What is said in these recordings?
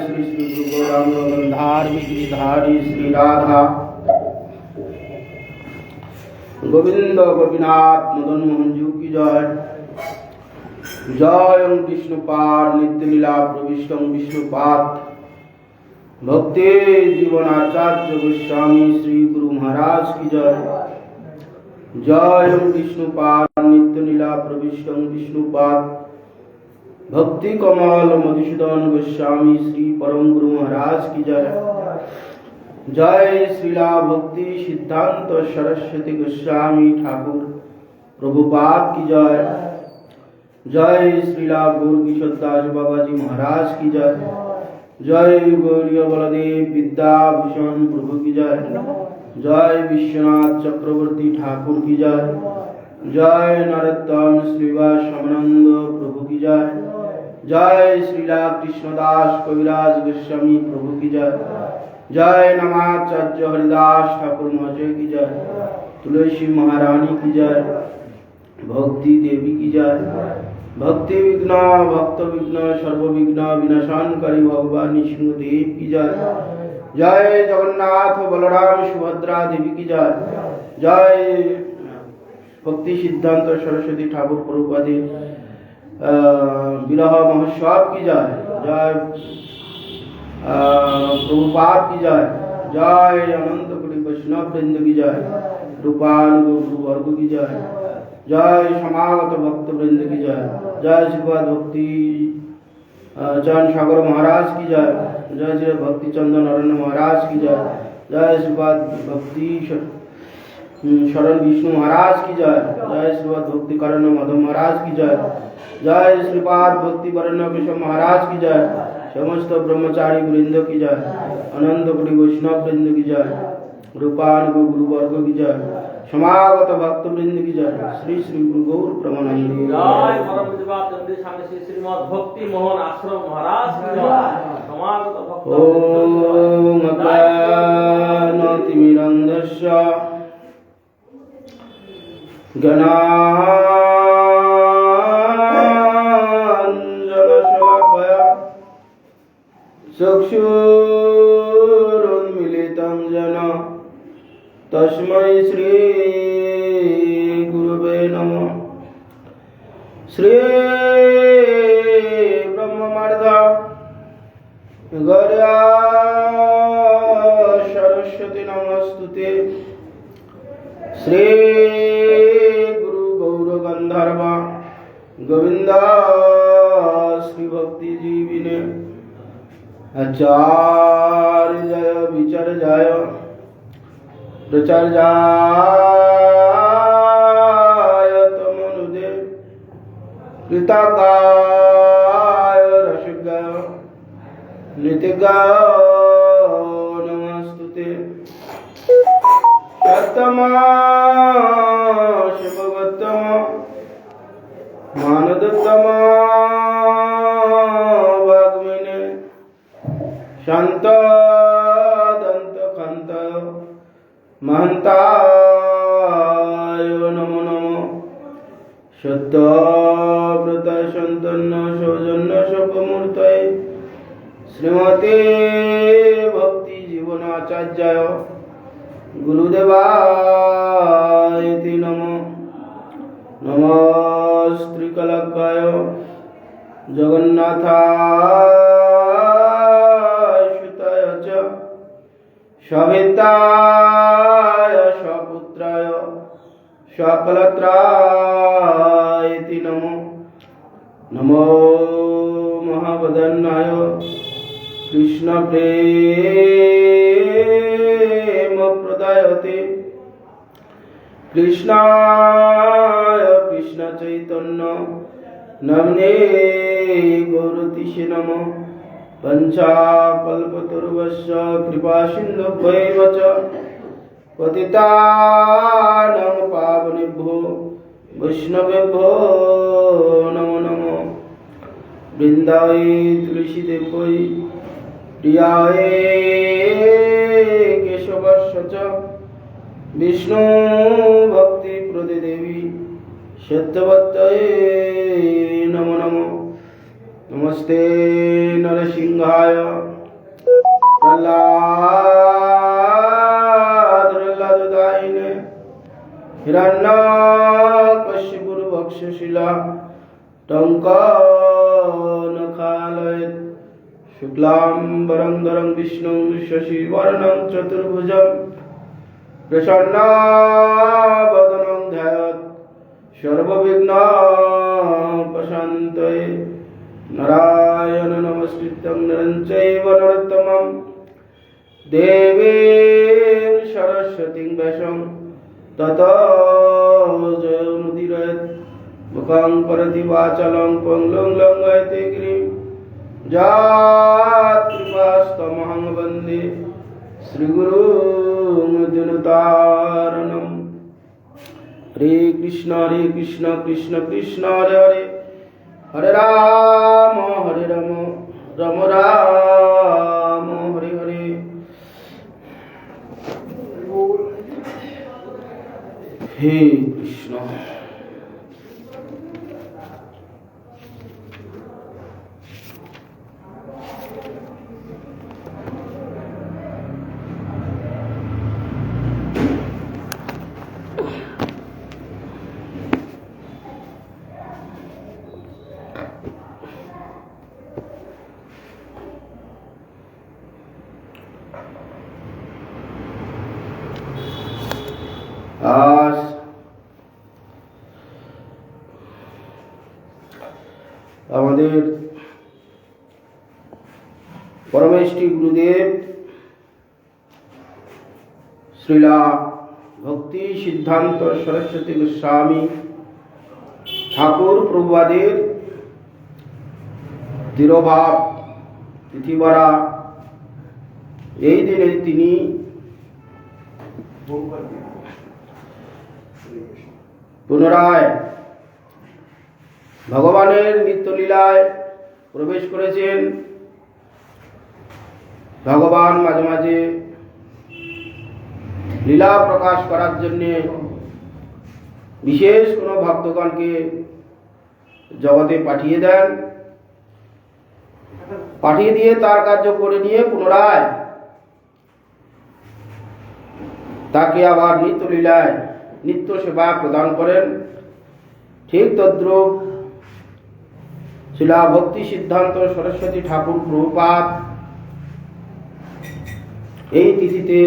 श्री श्री गुरु गौरांग गंधारी गिरिधारी श्री राधा गोविंद गोपीनाथ मदन मोहन जी की जय। जय विष्णुपाद नित्य लीला प्रविष्टम विष्णुपाद भक्ति जीवनाचार्य गोस्वामी श्री गुरु महाराज की जय। जय विष्णुपाद नित्य लीला प्रविष्टम विष्णुपाद भक्ति कमल मधुसूदन गोस्वामी श्री परम गुरु महाराज की जय। जय श्रीला भक्ति सिद्धांत सरस्वती गोस्वामी ठाकुर प्रभुपाद की जय। जय श्रीला गौर किशोर दास बाबा जी महाराज की जय। जय गौरी बलदेव विद्याभूषण प्रभु की जय। जय विश्वनाथ चक्रवर्ती ठाकुर की जय। जय नरोत्तम श्रीवास स्वानंद प्रभु की जय। जय श्रीला कृष्णदास कविराज गोस्वामी प्रभु की जय। जय नमाचार्य हरिदास ठाकुर महाशय की जय। तुलसी महारानी की जय। भक्ति देवी की जय। भक्ति विघ्न भक्त विघ्न सर्व विघ्न विनाशानकारी भगवान सिंहदेव की जय। जय जगन्नाथ बलराम सुभद्रा देवी की जय। जय भक्ति सिद्धांत सरस्वती ठाकुर प्रभुपादी विरह महोत्सव की जय। जय प्रभुपाद की जय। जय अनंत कोटि वैष्णव वृंद की जय। रूपान गुरु वर्ग की जय। जय समागत भक्त वृंद की जय। जय श्रीपाद भक्ति चरण सागर महाराज की जय। जय श्री भक्ति चंदन अरण्य महाराज की जय। जय श्रीपाद भक्ति शरण विष्णु महाराज की जय। जय श्रीपाद भक्ति करण माधव महाराज की जय। जय श्रीपाद भक्ति वरण्य केशव महाराज की जय। समस्त ब्रह्मचारी वृंद की जय। अनंत कोटि वैष्णव वृंद की जय। रूपान गुरु वर्ग की जय। समागत भक्त वृंद की जय। श्री श्री गुरु गौर प्रमानंदी। जय परम विद्वान नंदी स्वामी श्री श्रीमद् भक्ति मोहन आश्रम महाराज की जय। समागत भक्त ओम अज्ञानतिमिरन्धस्य ज्ञानाञ्जनशलाकया चक्षुरुन्मीलितं येन तस्मै श्री गुरुवे नमः। श्री ब्रह्ममर्द गौर्या सरस्वती नमस्तुते। श्री गुरु गौर गंधर्व गोविंद श्री भक्ति जीविने आचार्य जय विचर्याय प्रचर्याय तमनुदे कृतकाय रसगाय नित्यगाय नमस्तुते। सत्तमा शिवगतम मानदत्तमा वाग्मिने शांत दंत खंत महंताय नमो नमो। सत्यव्रत संतन्न सौजन्य शपमूर्तये श्रीमते भक्ति जीवनाचार्याय गुरुदेवाय नमो। नमस्त्रिकलकाय जगन्नाथाय सुताय च सविताय सपुत्राय सकलत्राय नमो। नमो महावदन्नाय कृष्ण प्रेम प्रदायते कृष्णाय कृष्ण चैतन्य नमने गौरतिषे नमः। पंचाकल्पतरुवस्य कृपा सिन्धुभ्यैव च पतितानां पावनेभ्यो वैष्णवेभ्यो नमो नमः। বৃন্দায় তুলসী দেবৈ প্রিয়ায় কেশবস্য চ বিষ্ণু ভক্তি প্রদে দেবী সত্যবত্যয়ে নমো নমো। নমস্তে নরসিংহায় প্রহ্লাদায়িনে হিরণ্যকশিপুর বক্ষশিলা টঙ্কনখালয়ে শুক্লাম্বরধরং বিষ্ণুং শশিবর্ণং চতুর্ভুজং প্রসন্নবদनं ধ্যায়ेत् সর্ববিঘ্নোপশান্তये। নারায়ণ নমস্কৃত্যং নরং চৈব নরোত্তমং দেবীং সরস্বতীং ব্যাসং ততো জয়মুদীরয়েৎ। মুখং করোতি বাচালং পঙ্গুং লঙ্ঘয়তে গিরিং যৎকৃপাস্তমহং বন্দে শ্রীগুরুং দিনতারিণং। হরে কৃষ্ণ কৃষ্ণ কৃষ্ণ হরে হরে, হরে রাম রাম রাম হরে হরে। হে কৃষ্ণ। আজ আমাদের পরমেষ্ঠী গুরুদেব শ্রীলা ভক্তি সিদ্ধান্ত সরস্বতী গোস্বামী ঠাকুর প্রভুপাদের তিরোভাব তিথিবারা এই দিনে তিনি পুনরায় ভগবানের নিত্যলীলায় প্রবেশ করেছেন। ভগবান মাঝে মাঝে লীলা প্রকাশ করার জন্য বিশেষ কোনো ভক্তগণকে জগতে পাঠিয়ে দেন, পাঠিয়ে দিয়ে তার কার্য করে নিয়ে পুনরায় তাকে আবার নিত্যলীলায় নিত্য সেবা প্রদান করেন। ঠিক তদ্রূপ শিলা ভক্তি সিদ্ধান্ত সরস্বতী ঠাকুর প্রভুপাদ এই তিথিতে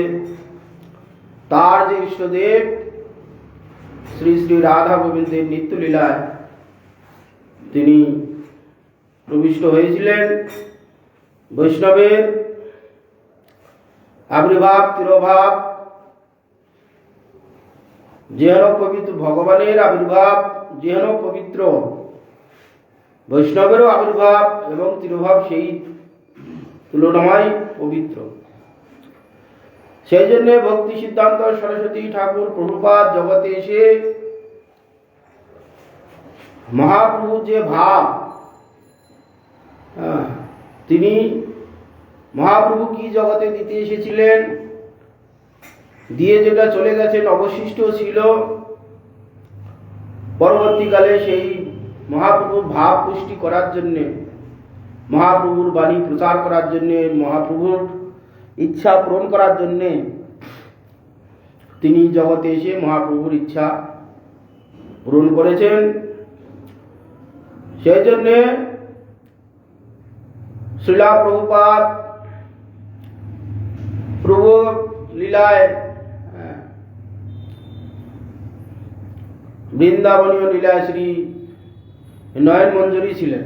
তার যে ইষ্টদেব শ্রী শ্রী রাধা গোবিন্দের নিত্যলীলায় তিনি প্রবিষ্ট হয়েছিলেন। বৈষ্ণবের আবির্ভাব তিরোভাব যেন পবিত্র, ভগবানের আবির্ভাব যেন পবিত্র, বৈষ্ণবেরও আবির্ভাব এবং তিরোভাব সেই তুলনায় পবিত্র। সেই জন্য ভক্তি সিদ্ধান্ত সরস্বতী ঠাকুর প্রভুপাদ জগতে এসে মহাপ্রভুর যে ভাব, তিনি মহাপ্রভু কি জগতে দিতে এসেছিলেন, দিয়ে যেটা চলে গেছেন অবশিষ্ট ছিল, পরবর্তীকালে সেই মহাপ্রভুর ভাব পুষ্টি করার জন্যে, মহাপ্রভুর বাণী প্রচার করার জন্যে, মহাপ্রভুর ইচ্ছা পূরণ করার জন্যে তিনি জগতে এসে মহাপ্রভুর ইচ্ছা পূরণ করেছেন। সেই জন্যে শ্রীলা প্রভুপাদ প্রভু লীলায় বৃন্দাবনীয় লীলায় শ্রী নয়ন মঞ্জুরি ছিলেন,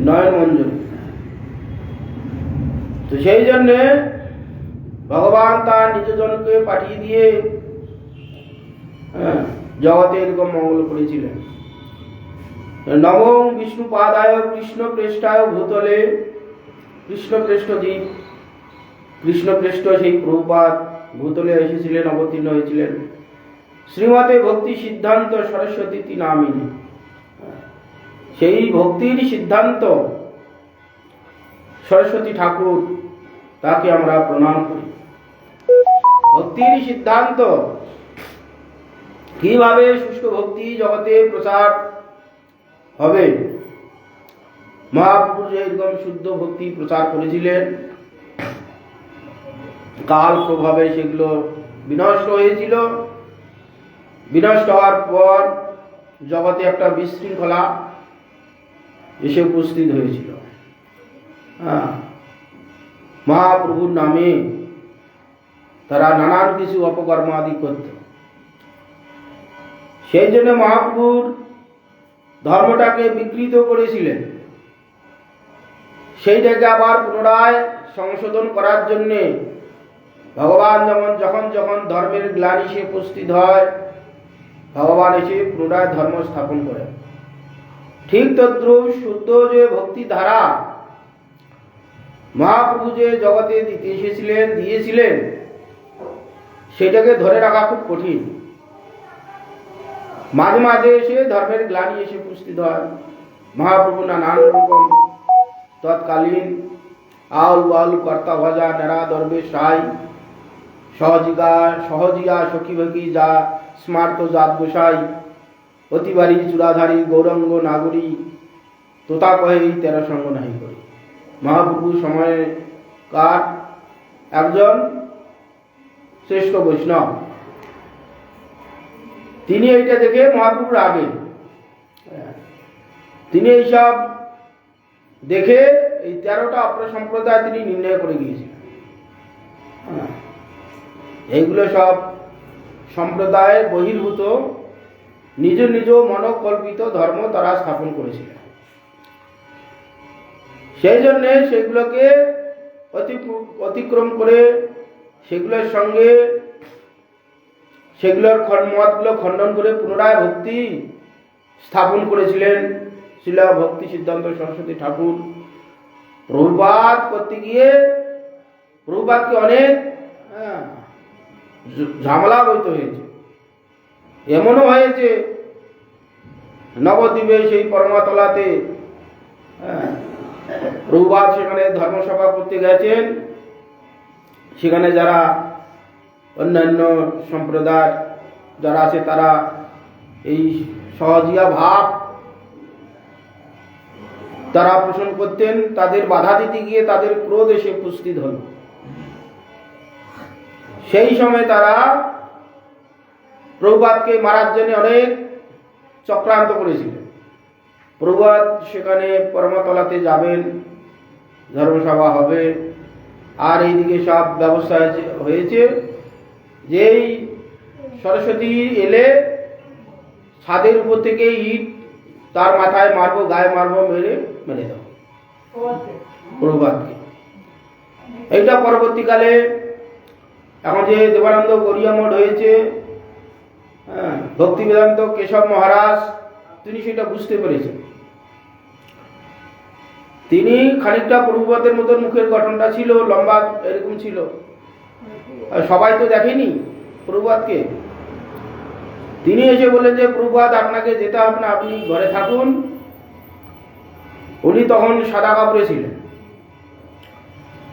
নয়ন মঞ্জুরি। তো সেই জন্যে ভগবান তার নিজজনকে পাঠিয়ে দিয়ে জগতে এরকম মঙ্গল করেছিলেন। নবম বিষ্ণু পাদায় কৃষ্ণ প্রেষ্ঠায় ভূতলে, কৃষ্ণপ্রেষ্ঠ দ্বীপ, কৃষ্ণপ্রেষ্ঠ সেই প্রভুপাদ ভূতলে এসেছিলেন, অবতীর্ণ হয়েছিলেন। শ্রীমতে ভক্তি সিদ্ধান্ত সরস্বতী নামিনী, সেই ভক্তির সিদ্ধান্ত সরস্বতী ঠাকুর, তাকে আমরা প্রণাম করি। ভক্তির সিদ্ধান্ত কিভাবে শুষ্ক ভক্তি জগতে প্রচার হবে, মহাপ্রভু যে এরকম শুদ্ধ ভক্তি প্রচার করেছিলেন, কাল প্রভাবে সেগুলো বিনষ্ট হয়েছিল। বিনষ্ট হওয়ার পর জগতে একটা বিশৃঙ্খলা এসে উপস্থিত হয়েছিল। মহাপ্রভুর নামে তারা নানান কিছু অপকর্ম আদি করত। সেই জন্য মহাপ্রভুর ধর্মটাকে বিকৃত করেছিলেন। সেইটাকে আবার পুনরায় সংশোধন করার জন্যে ভগবান যখন যখন ধর্মের গ্লানি সে উপস্থিত হয়, ভগবান এসে পুনরায় ধর্ম স্থাপন করেন। ঠিক তদ্রূপ শুদ্ধ যে ভক্তি ধারা মহাপ্রভু যে জগতে দিতে এসেছিলেন, দিয়েছিলেন, সেটাকে ধরে রাখা খুব কঠিন। মাঝে মাঝে এসে ধর্মের গ্লানি এসে উপস্থিত হয়। মহাপ্রভু নানান রকম তৎকালীন আউল বাউল কর্তা ভজা নেড়া দরবেশ রাই সহজিয়া সখী ভকি যা স্মার্ত জাত গোসাই অতিবারী চূড়াধারী গৌরঙ্গ নাগরী তোতা কহে এই তেরো সঙ্গ নাহি করি। মহাপ্রভু সময়কার একজন শ্রেষ্ঠ বৈষ্ণব, তিনি এইটা দেখে মহাপ্রভুর আগে তিনি এইসব দেখে এই 13টা অপসম্প্রদায় তিনি নির্ণয় করে গিয়েছিলেন। এইগুলো সব সম্প্রদায় বহির্ভূত নিজ নিজ মনোকল্পিত ধর্ম তারা স্থাপন করেছিলেন। সেই জন্যে সেগুলোকে অতিক্রম করে সেগুলোর সঙ্গে সেগুলোর মতগুলো খণ্ডন করে পুনরায় ভক্তি স্থাপন করেছিলেন শিলা ভক্তি সিদ্ধান্ত সরস্বতী ঠাকুর। প্রভুপাত করতে গিয়ে প্রভুপাতকে অনেক ঝামেলা বইতে হয়েছে। এমনও হয়েছে নবদ্বীপে সেই পরমাতলাতে প্রভুপাত সেখানে ধর্মসভা করতে গেছেন। সেখানে যারা অন্যান্য সম্প্রদায় যারা আছে তারা এই সহজিয়া ভাব তারা পোষণ করতেন। তাদের বাধা দিতে গিয়ে তাদের ক্রোধ এসে উপস্থিত হল। সেই সময় তারা প্রভুপাতকে মারার জন্য অনেক চক্রান্ত করেছিলেন। প্রভুপাত সেখানে পরমতলাতে যাবেন, ধর্মসভা হবে, আর এইদিকে সব ব্যবস্থা হয়েছে যে এই সরস্বতী এলে ছাদের উপর থেকে ইট তার মাথায় মারবো, গায়ে মারবো, মেরে দাও প্রভুপাতকে। এইটা পরবর্তীকালে এখন যে দেবানন্দ গৌড়ীয় মঠ হয়েছে, ভক্তি বেদান্ত কেশব মহারাজ, তিনি সেটা বুঝতে পেরেছেন। তিনি খানিকটা প্রভুপাতের মতন মুখের গঠনটা ছিল, লম্বা এরকম ছিল। সবাই তো দেখেনি প্রভুপাতকে। তিনি এসে বললেন যে প্রভুপাত আপনাকে যেতে হবে না, আপনি ঘরে থাকুন। উনি তখন সাদা কাপড়ে ছিলেন,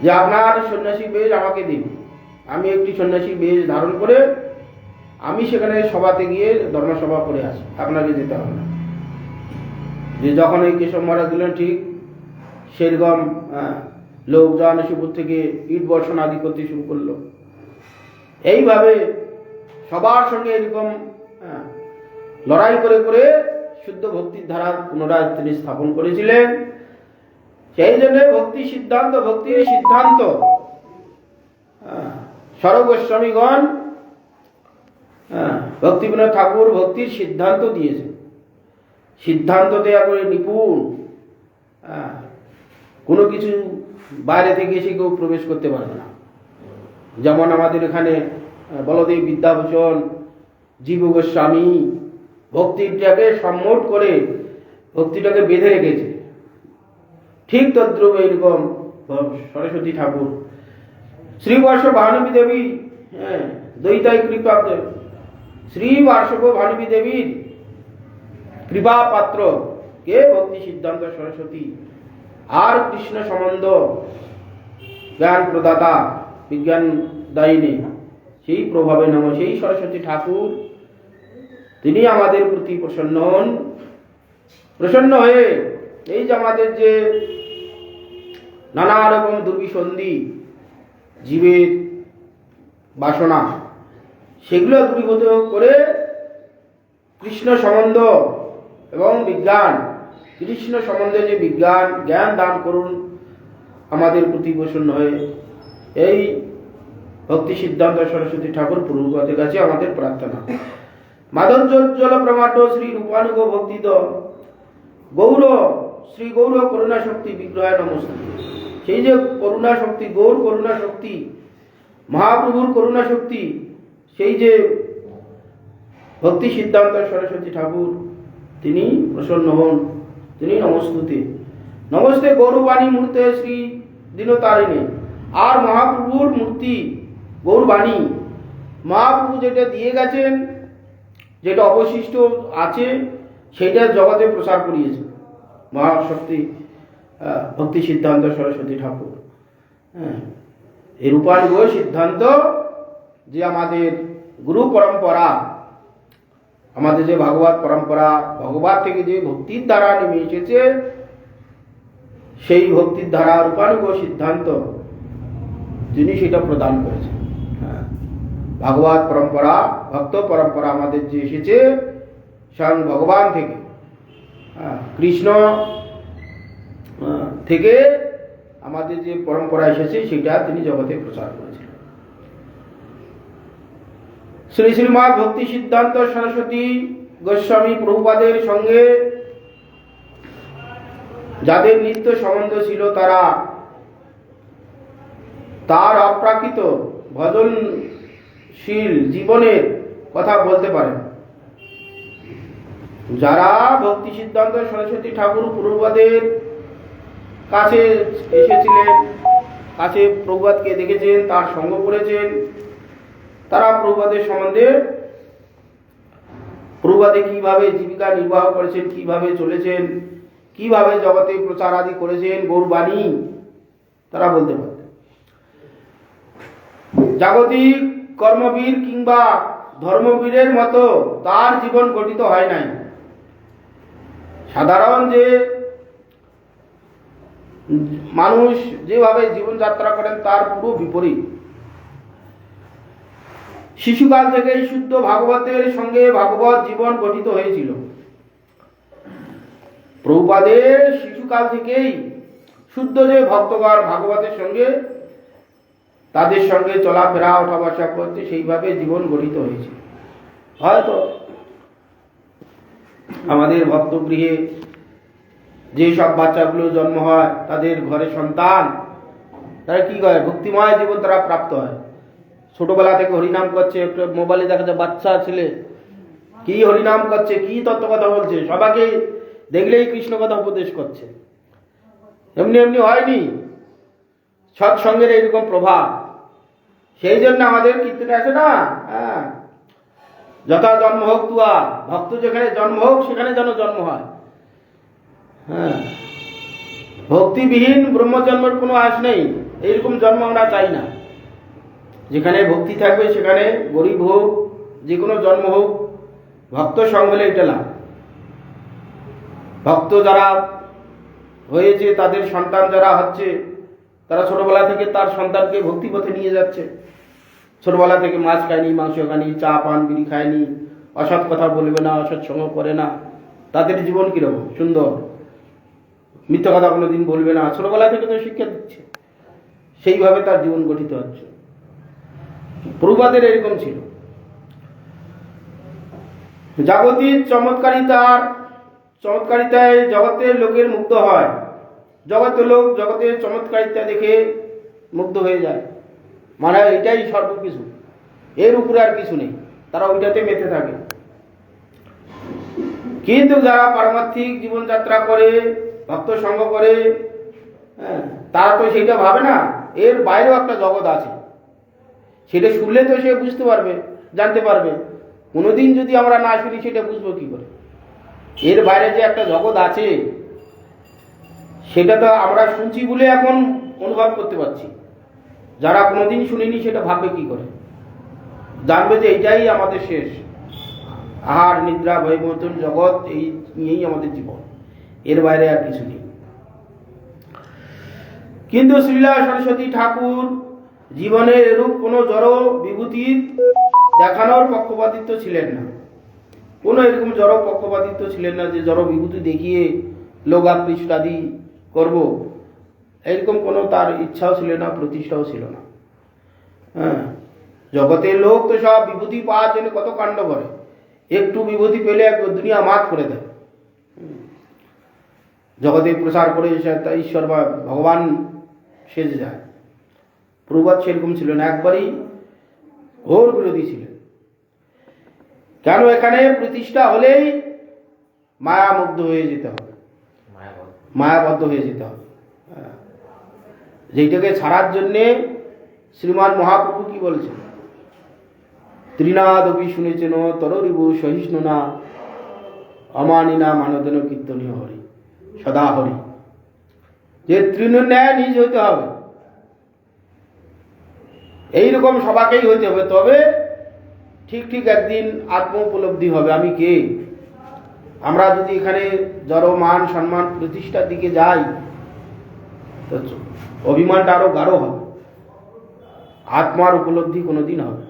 যে আপনার সন্ন্যাসী বেশ আমাকে দিন, আমি একটি সন্ন্যাসী বেশ ধারণ করে আমি সেখানে সভাতে গিয়ে ধর্মসভা করে আসি, আপনাকে যেতে হবে না। যে যখন এই কেশব মহারাজ দিলেন, ঠিক সেরকম লোকজন শিবপুর থেকে ইট বর্ষণ আদি করতে শুরু করলো। এইভাবে সবার সঙ্গে এরকম লড়াই করে করে শুদ্ধ ভক্তির ধারা পুনরায় তিনি স্থাপন করেছিলেন। সেই জন্য ভক্তির সিদ্ধান্ত সর্বগোস্বামীগণ ভক্তিবিনোদ ঠাকুর ভক্তির সিদ্ধান্ত দিয়েছে। সিদ্ধান্ত দেওয়া করে নিপুণ, কোনো কিছু বাইরে থেকে এসে কেউ প্রবেশ করতে পারবে না। যেমন আমাদের এখানে বলদেব বিদ্যাভূষণ, জীব গোস্বামী ভক্তিটাকে সম্মোট করে ভক্তিটাকে বেঁধে রেখেছে। ঠিক তদ্রুপ এইরকম সরস্বতী ঠাকুর, শ্রীবর্ষ ভানুবী দেবী, দ্বৈতাই কৃপা, শ্রী বার্ষব ভানুবী দেবীর কৃপা পাত্র কে? ভক্তি সিদ্ধান্ত সরস্বতী। আর কৃষ্ণ সম্বন্ধ জ্ঞান প্রদাতা, বিজ্ঞান দায়িনী, সেই প্রভাবে নম, সেই সরস্বতী ঠাকুর তিনি আমাদের প্রতি প্রসন্ন হন। প্রসন্ন হয়ে এই যে আমাদের যে নানা রকম দুর্বিসন্ধি, জীবের বাসনা, সেগুলো দূরীভূত করে কৃষ্ণ সম্বন্ধ এবং বিজ্ঞান, কৃষ্ণ সম্বন্ধে যে বিজ্ঞান জ্ঞান দান করুন আমাদের প্রতি প্রসন্ন হয়ে। এই ভক্তি সিদ্ধান্ত সরস্বতী ঠাকুর পূর্বপদের কাছে আমাদের প্রার্থনা। মাধবজ্জ্বল প্রমাট শ্রী রূপানুগ ভক্তিদ গৌর শ্রী গৌর করুণা শক্তি বিগ্রহায় নমস্তে। সেই যে করুণা শক্তি, গৌর করুণা শক্তি, মহাপ্রভুর করুণা শক্তি, সেই যে ভক্তি সিদ্ধান্ত সরস্বতী ঠাকুর তিনি প্রসন্ন হন, তিনি নমস্তুতে। নমস্তে গৌরবাণী মূর্তে শ্রী দীনতারিণী। আর মহাপ্রভুর মূর্তি গৌরবাণী, মহাপ্রভু যেটা দিয়ে গেছেন, যেটা অবশিষ্ট আছে, সেইটা জগতে প্রচার করিয়েছে মহাশক্তি ভক্তি সিদ্ধান্ত সরস্বতী ঠাকুর। এই রূপানুগ সিদ্ধান্ত যে আমাদের গুরু পরম্পরা, আমাদের যে ভাগবত পরম্পরা, ভগবান থেকে যে ভক্তির দ্বারা নেমে এসেছে, সেই ভক্তির ধারা রূপানুগ সিদ্ধান্ত তিনি সেটা প্রদান করেছেন। ভাগবত পরম্পরা, ভক্ত পরম্পরা আমাদের যে এসেছে স্বয়ং ভগবান থেকে, কৃষ্ণ থেকে আমাদের যে পরম্পরা এসেছে সেটা তিনি জগতে প্রচার করেছেন। শ্রী শ্রীমৎ ভক্তি সিদ্ধান্ত সরস্বতী গোস্বামী প্রভুপাদের সঙ্গে যাদের নিত্য সম্বন্ধ ছিল, তারা তার অপ্রাকৃত ভজনশীল জীবনের কথা বলতে পারেন। যারা ভক্তি সিদ্ধান্ত সরস্বতী ঠাকুর প্রভুপাদের কাছে এসেছিলেন, কাছে প্রভুপাদকে দেখেছেন, তার সঙ্গ করেছেন, তারা প্রভুপাদের সম্বন্ধে, প্রভুপাদে কিভাবে জীবিকা নির্বাহ করেছেন, কিভাবে চলেছেন, কিভাবে জগতে প্রচার আদি করেছেন, গৌরবাণী তারা বলতে পারতেন। জাগতিক কর্মবীর কিংবা ধর্মবীরের মতো তার জীবন গঠিত হয় নাই। সাধারণ যে মানুষ যেভাবে জীবনযাত্রা করেন তার পুরো বিপরীত। শিশুকাল থেকেই শুদ্ধ ভাগবতের সঙ্গে ভাগবত জীবন গঠিত হয়েছিল। প্রভুপাদের শিশুকাল থেকেই শুদ্ধ যে ভক্তগণ ভাগবতের সঙ্গে, তাদের সঙ্গে চলাফেরা ওঠা বসা করতে, সেইভাবে জীবন গঠিত হয়েছে। হয়তো আমাদের ভক্তগৃহে যে সব বাচ্চাগুলো জন্ম হয়, তাদের ঘরে সন্তান, তারা কি করে? ভক্তিময় জীবন তারা প্রাপ্ত হয়। ছোটবেলা থেকে হরিনাম করছে, মোবাইলে দেখা যায় বাচ্চা ছেলে কি হরিনাম করছে, কি তত্ত্ব কথা বলছে, সবাইকে দেখলেই কৃষ্ণ কথা উপদেশ করছে। এমনি এমনি হয়নি সৎসঙ্গের এইরকম প্রভাব। সেই জন্য আমাদের কীর্তনে আছে না, যথা জন্ম হোক তুয়া, ভক্ত যেখানে জন্ম হোক সেখানে যেন জন্ম হয়। ভক্তিবিহীন ব্রহ্মজন্মের কোনো আশ নেই, এইরকম জন্ম আমরা চাই না। যেখানে ভক্তি থাকবে সেখানে গরিব হোক, যে কোনো জন্ম হোক, ভক্ত সঙ্গ হলে এটা লাভ। ভক্ত যারা হয়েছে, তাদের সন্তান যারা হচ্ছে, তারা ছোটবেলা থেকে তার সন্তানকে ভক্তি পথে নিয়ে যাচ্ছে। ছোটবেলা থেকে মাছ খায়নি, মাংস খায়নি, চা পান বিড়ি খায়নি, অসৎ কথা বলবে না, অসৎ সঙ্গ করে না, তাদের জীবন কিরকম সুন্দর। মিথ্যা কথা কোনোদিন বলবে না, ছোটবেলা থেকে তো শিক্ষা দিচ্ছে, সেইভাবে তার জীবন গঠিত হচ্ছে। প্রভুপাদের এরকম ছিল। জাগতিক চমৎকারিতায় জগতের লোকের মুগ্ধ হয়। জগতের লোক জগতের চমৎকারিতা দেখে মুগ্ধ হয়ে যায়, মানে এটাই সর্বকিছু, এর উপরে আর কিছু নেই, তারা ওইটাতে মেতে থাকে। কিন্তু যারা পারমার্থিক জীবনযাত্রা করে, ভক্ত সঙ্গ করে, তারা তো সেটা ভাবে না, এর বাইরেও একটা জগৎ আছে। সেটা শুনলে তো সে বুঝতে পারবে, জানতে পারবে। কোনোদিন যদি আমরা না শুনি সেটা বুঝবো কি করে? এর বাইরে যে একটা জগৎ আছে সেটা তো আমরা শুনছি বলে এখন অনুভব করতে পারছি। যারা কোনোদিন শুনিনি সেটা ভাববে কি করে? জানবে যে এটাই আমাদের শেষ, আহার নিদ্রা বৈমতন জগৎ, এই নিয়েই আমাদের জীবন, এর বাইরে আর কিছু নেই। কিন্তু শ্রীলা সরস্বতী ঠাকুর জীবনের এরূপ কোনো জড় বিভূতি দেখানোর পক্ষপাতিত্ব ছিলেন না। কোনো এরকম জড় পক্ষপাতিত্ব ছিলেন না যে জড় বিভূতি দেখিয়ে লোক আকৃষ্টাদি করব, এরকম কোনো তার ইচ্ছাও ছিল না, প্রতিষ্ঠাও ছিল না। হ্যাঁ, জগতের লোক তো সব বিভূতি পাওয়ার জন্য কত কাণ্ড করে, একটু বিভূতি পেলে দুনিয়া মাত করে দেয়, জগতে প্রচার করে ঈশ্বর বা ভগবান সেজে যায়। প্রভুপাদ সেরকম ছিল না, একবারই ঘোর বিরোধী ছিলেন। কেন? এখানে প্রতিষ্ঠা হলেই মায়ামুগ্ধ হয়ে যেতে হবে, মায়াবদ্ধ হয়ে যেতে হবে। যেটাকে ছাড়ার জন্যে শ্রীমান মহাপ্রভু কি বলছেন? ত্রিনাদপি শুনেছেন তররিবু সহিষ্ণু না অমানিনা মানদন কীর্তনীয় হরি সদা হরি। যে তৃণ ন্যায় নিজ হইতে হবে, এইরকম সবাকেই হইতে হবে, তবে ঠিক ঠিক একদিন আত্ম উপলব্ধি হবে আমি কে। আমরা যদি এখানে জড় মান সম্মান প্রতিষ্ঠার দিকে যাই তো অভিমানটা আরো গাঢ় হবে, আত্মার উপলব্ধি কোনোদিন হবে।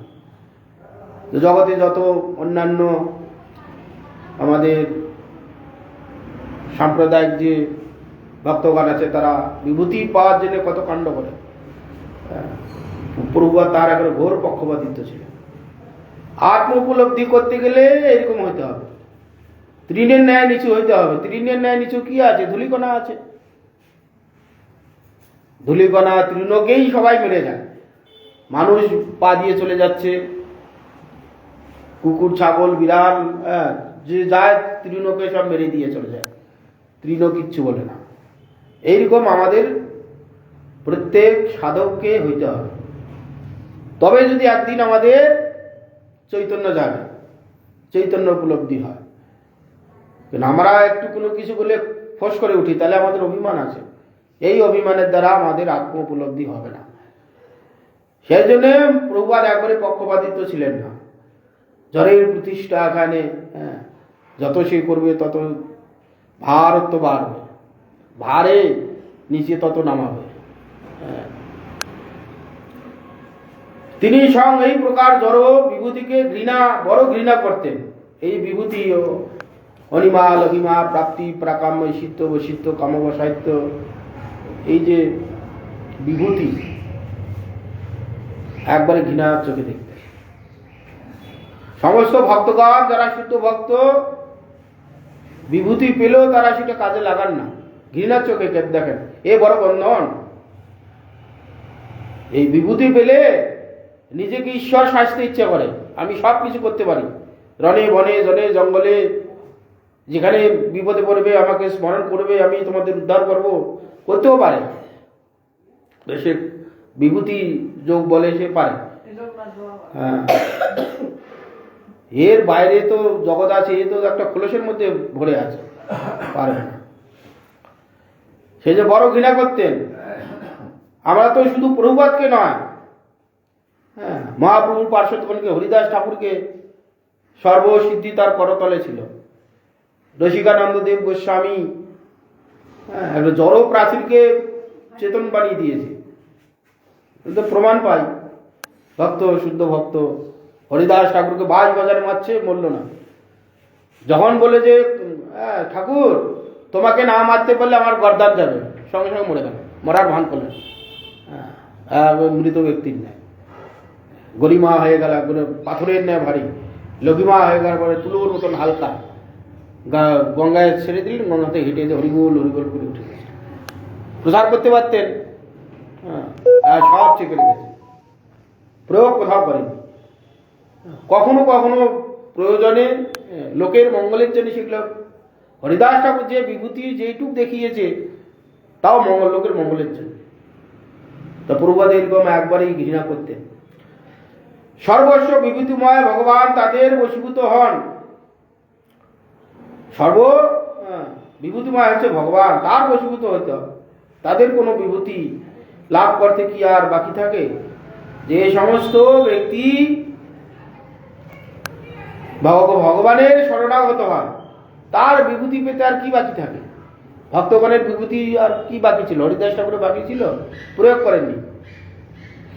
তো জগতে যত অন্যান্য আমাদের সাম্প্রদায়িক যে ভক্তগণ আছে তারা বিভূতি পাওয়ার জন্য কত কাণ্ড করে। প্রভুপাদ তার একটা ঘোর পক্ষপাতিত্ব ছিল। আত্ম উপলব্ধি করতে গেলে এরকম হইতে হবে, তৃণের ন্যায় নিচু হইতে হবে। তৃণের ন্যায় নিচু কি আছে? ধূলিকণা আছে। ধূলিকণা তৃণকেই সবাই মেরে যায়। মানুষ পা দিয়ে চলে যাচ্ছে, কুকুর ছাগল বিড়াল যে যায় তৃণকে সব মেরে দিয়ে চলে যায়, তৃণ কিচ্ছু বলে না। এইরকম আমাদের প্রত্যেক সাধককে হইতে হবে, তবে যদি একদিন আমাদের চৈতন্য জাগে, চৈতন্য উপলব্ধি হয়। কিন্তু আমরা একটু কোনো কিছু বলে ফোঁস করে উঠি, তাহলে আমাদের অভিমান আছে, এই অভিমানের দ্বারা আমাদের আত্ম উপলব্ধি হবে না। সেই জন্য প্রভুপাদ একবারে পক্ষপাতিত্ব ছিলেন না। জড়ের প্রতিষ্ঠা এখানে যত সে করবে তত ভারত্ব বাড়বে, ভারে নিচে তত নামাবে। তিনি স্বয়ং এই প্রকার জড় বিভূতিকে বড় ঘৃণা করতেন। এই বিভূতি অনিমা লঘিমা প্রাপ্তি প্রাকাম্য ঈশিত্ব বৈশিত্য কামবসাহিত্য, এই যে বিভূতি একবারে ঘৃণার চোখে দেখতেন। সমস্ত ভক্তগণ যারা শুদ্ধ ভক্ত বিভূতি পেলেও তারা সেটা কাজে লাগান না, ঘৃণার চোখে দেখেন, এ বড় বন্ধন। এই বিভূতি পেলে নিজেকে ঈশ্বর সাজতে ইচ্ছা করে, আমি সব কিছু করতে পারি, রণে বনে জনে জঙ্গলে যেখানে বিপদে পড়বে আমাকে স্মরণ করবে, আমি তোমাদের উদ্ধার করব, করতেও পারে। সে বিভূতি যোগ বলে সে পারে। হ্যাঁ, এর বাইরে তো জগৎ আছে, এ তো একটা খোলসের মধ্যে ভরে আছে, পারে না। সে যে বড় ঘৃণা করতেন। আমরা তো শুধু প্রভুপাদকে নয়, হ্যাঁ, মহাপ্রভুর পার্শ্বদগণকে, হরিদাস ঠাকুরকে সর্বসিদ্ধি তার করতলে ছিল। রসিকানন্দ দেব গোস্বামী একটা জড় প্রাচীরকে চেতন বানিয়ে দিয়েছে, কিন্তু প্রমাণ পাই। ভক্ত, শুদ্ধ ভক্ত হরিদাস ঠাকুরকে বাজ বাজারে মারছে, মরল না। যখন বলে যে ঠাকুর তোমাকে না মারতে পারলে আমার গর্দান যাবে, সঙ্গে সঙ্গে মরে গেল, মরার ভান করলেন। মৃত ব্যক্তির ন্যায় গরিমা হয়ে গেল, পাথরের ন্যায় ভারী, লঘিমা হয়ে গেল পরে তুলোর মতন হালকা। গঙ্গায় ছেড়ে দিলেন, গঙ্গাতে হেঁটে হরিবোল হরিবোল করে উঠে গেছে। প্রচার করতে পারতেন, সব চেপে রেখেছে, প্রয়োগ কোথাও করেনি। কখনো কখনো প্রয়োজনে লোকের মঙ্গলের জন্য সেগুলো, হরিদাস ঠাকুর যে বিভূতি যেইটুক দেখিয়েছে তাও লোকের মঙ্গলের জন্য। তা প্রভুপাদ এরকম একবারেই ঘৃণা করতেন। সর্বস্ব বিভূতিময় ভগবান তাদের বশীভূত হন, সর্ব বিভূতিময় হচ্ছে ভগবান, তার বশীভূত হইতে হবে। তাদের কোনো বিভূতি লাভ করতে কি আর বাকি থাকে? যে সমস্ত ব্যক্তি ভগবানের শরণাগত হয় তার বিভূতি পেতে আর কি বাকি থাকে? ভক্তগণের বিভূতি আর কি বাকি ছিল? হরিদাস ঠাকুরের বাকি ছিল? প্রয়োগ করেননি।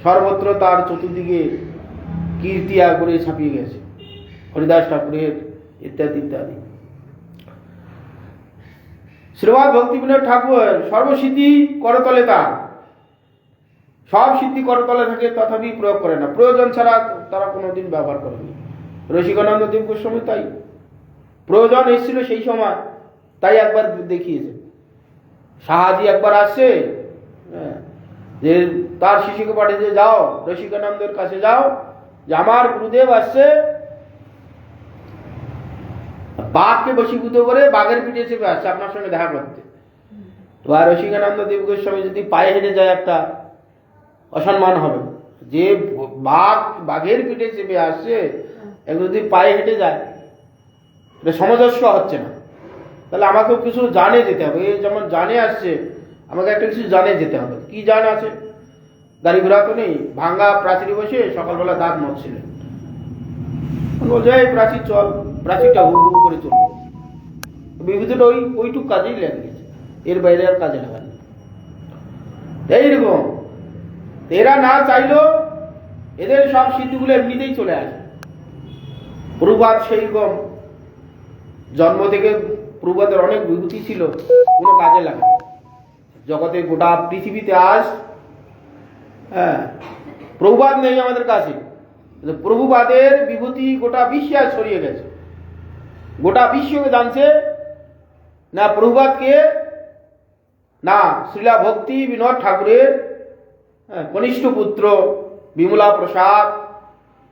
সর্বত্র তার চতুর্দিকে কীর্তি করে ছাপিয়ে গেছে, হরিদাস ঠাকুরের ইত্যাদি ইত্যাদি। শ্রীমৎ ভক্তিবিনোদ ঠাকুর সর্বসিদ্ধি করতলে, তার সব সিদ্ধি করতলে থাকে, তথাপি প্রয়োগ করে না। প্রয়োজন ছাড়া তারা কোনোদিন ব্যবহার করেনি। রসিকানন্দ দেব গোস্বামী তাই, প্রয়োজন এসেছিল সেই সময়, তাই একবার দেখিয়েছে। সাহাজি একবার আসছে, যে তার শিশুকে পাঠিয়ে যে যাও রসিকানন্দের কাছে যাও, যে আমার গুরুদেব আসছে, বাঘকে বশীভূত করে বাঘের পিঠে চেপে আসছে আপনার সঙ্গে দেখা করতে। এবার রসিকানন্দ দেব গোস্বামী যদি পায়ে হেঁটে যায় একটা অসম্মান হবে। যে বাঘের পিঠে চেপে আসছে যদি পায়ে হেঁটে যায়, এটা সামঞ্জস্য হচ্ছে না। তাহলে আমাকেও কিছু জানে যেতে হবে। এই যেমন জানে আসছে, আমাকে একটা কিছু জানে যেতে হবে। কি জান আছে? গাড়ি ঘোড়া তো নেই, ভাঙ্গা প্রাচীরে বসে সকালবেলা দাঁত মরছিলেন। বলছে এই প্রাচীর চল, প্রাচীরটা হু হু করে চলবে। বিভূতিটা ওইটুক কাজেই লেগে গেছে, এর বাইরে আর কাজে লাগানি। এইরকম এরা না চাইলেও এদের সব সিদ্ধিগুলো এমনিতেই চলে আসে। প্রভুপাদ সেইরকম জন্ম থেকে প্রভুপাদের অনেক বিভূতি ছিল, কোনো কাজে লাগে। জগতে গোটা পৃথিবীতে আজ প্রভুপাদ নেই আমাদের কাছে, প্রভুপাদের বিভূতি গোটা বিশ্বে আজ ছড়িয়ে গেছে। গোটা বিশ্বকে জানছে না প্রভুপাদকে, না শ্রীলা ভক্তি বিনোদ ঠাকুরের কনিষ্ঠ পুত্র বিমলা প্রসাদ,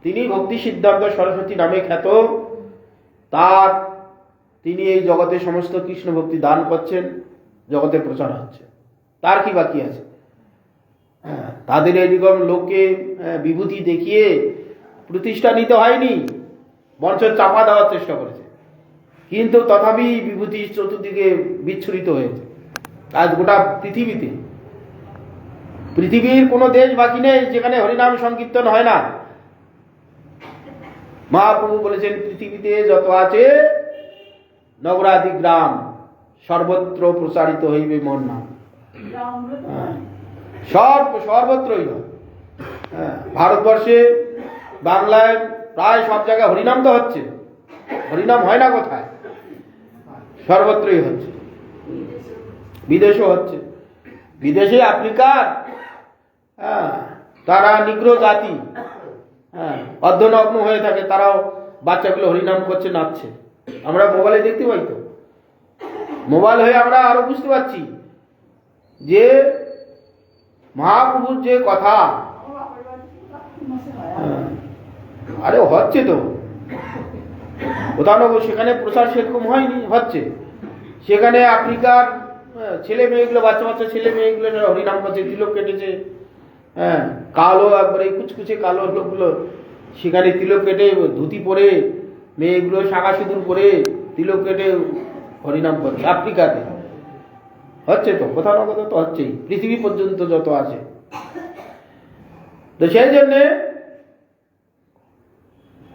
তিনি ভক্তি সিদ্ধান্ত সরস্বতী নামে খ্যাত। তিনি এই জগতে সমস্ত কৃষ্ণ ভক্তি দান করছেন, জগতে প্রচার হচ্ছে। তার কি বাকি আছে? তাদের এইরকম লোককে বিভূতি দেখিয়ে প্রতিষ্ঠা নিতে হয়নি, মঞ্চ চাপা দেওয়ার চেষ্টা করেছে, কিন্তু তথাপি বিভূতি চতুর্দিকে বিচ্ছুরিত হয়েছে। আজ গোটা পৃথিবীর কোনো দেশ বাকি নেই যেখানে হরিনাম সংকীর্তন হয় না। মহাপ্রভু বলেছেন, পৃথিবীতে যত আছে নগরাদি গ্রাম সর্বত্র প্রচারিত হইবে মোর নাম। সর্বত্রই হয়। ভারতবর্ষে বাংলায় প্রায় সব জায়গায় হরিনাম তো হচ্ছে, হরিনাম হয় না কোথায়? সর্বত্রই হচ্ছে, বিদেশেও হচ্ছে। বিদেশে আফ্রিকার তারা নিগ্র জাতি অর্ধনগ্ন হয়ে থাকে, তারাও বাচ্চাগুলো হরিনাম করছে, নাচছে। আমরা মোবাইলে দেখতে পাই তো, মোবাইল হয়ে আমরা আরো বুঝতে পারছি যে মহাপ্রভুর যে কথা, আরে হচ্ছে তো কোথাও, সেখানে প্রচার সেরকম হয়নি, হচ্ছে। সেখানে আফ্রিকার ছেলে মেয়েগুলো, বাচ্চা বাচ্চা ছেলে মেয়েগুলো হরিনাম করছে, তিলক কেটেছে। কালো একবারে কুচকুচে কালো লোকগুলো সেখানে তিলক কেটে ধুতি পরে, মেয়েগুলো শাঁখা সিঁদুর পরে তিলক কেটে হরিনাম করছে। আফ্রিকাতে হচ্ছে তো, কোথাও না কোথাও তো হচ্ছেই, পৃথিবী পর্যন্ত যত আছে। তো সেই জন্যে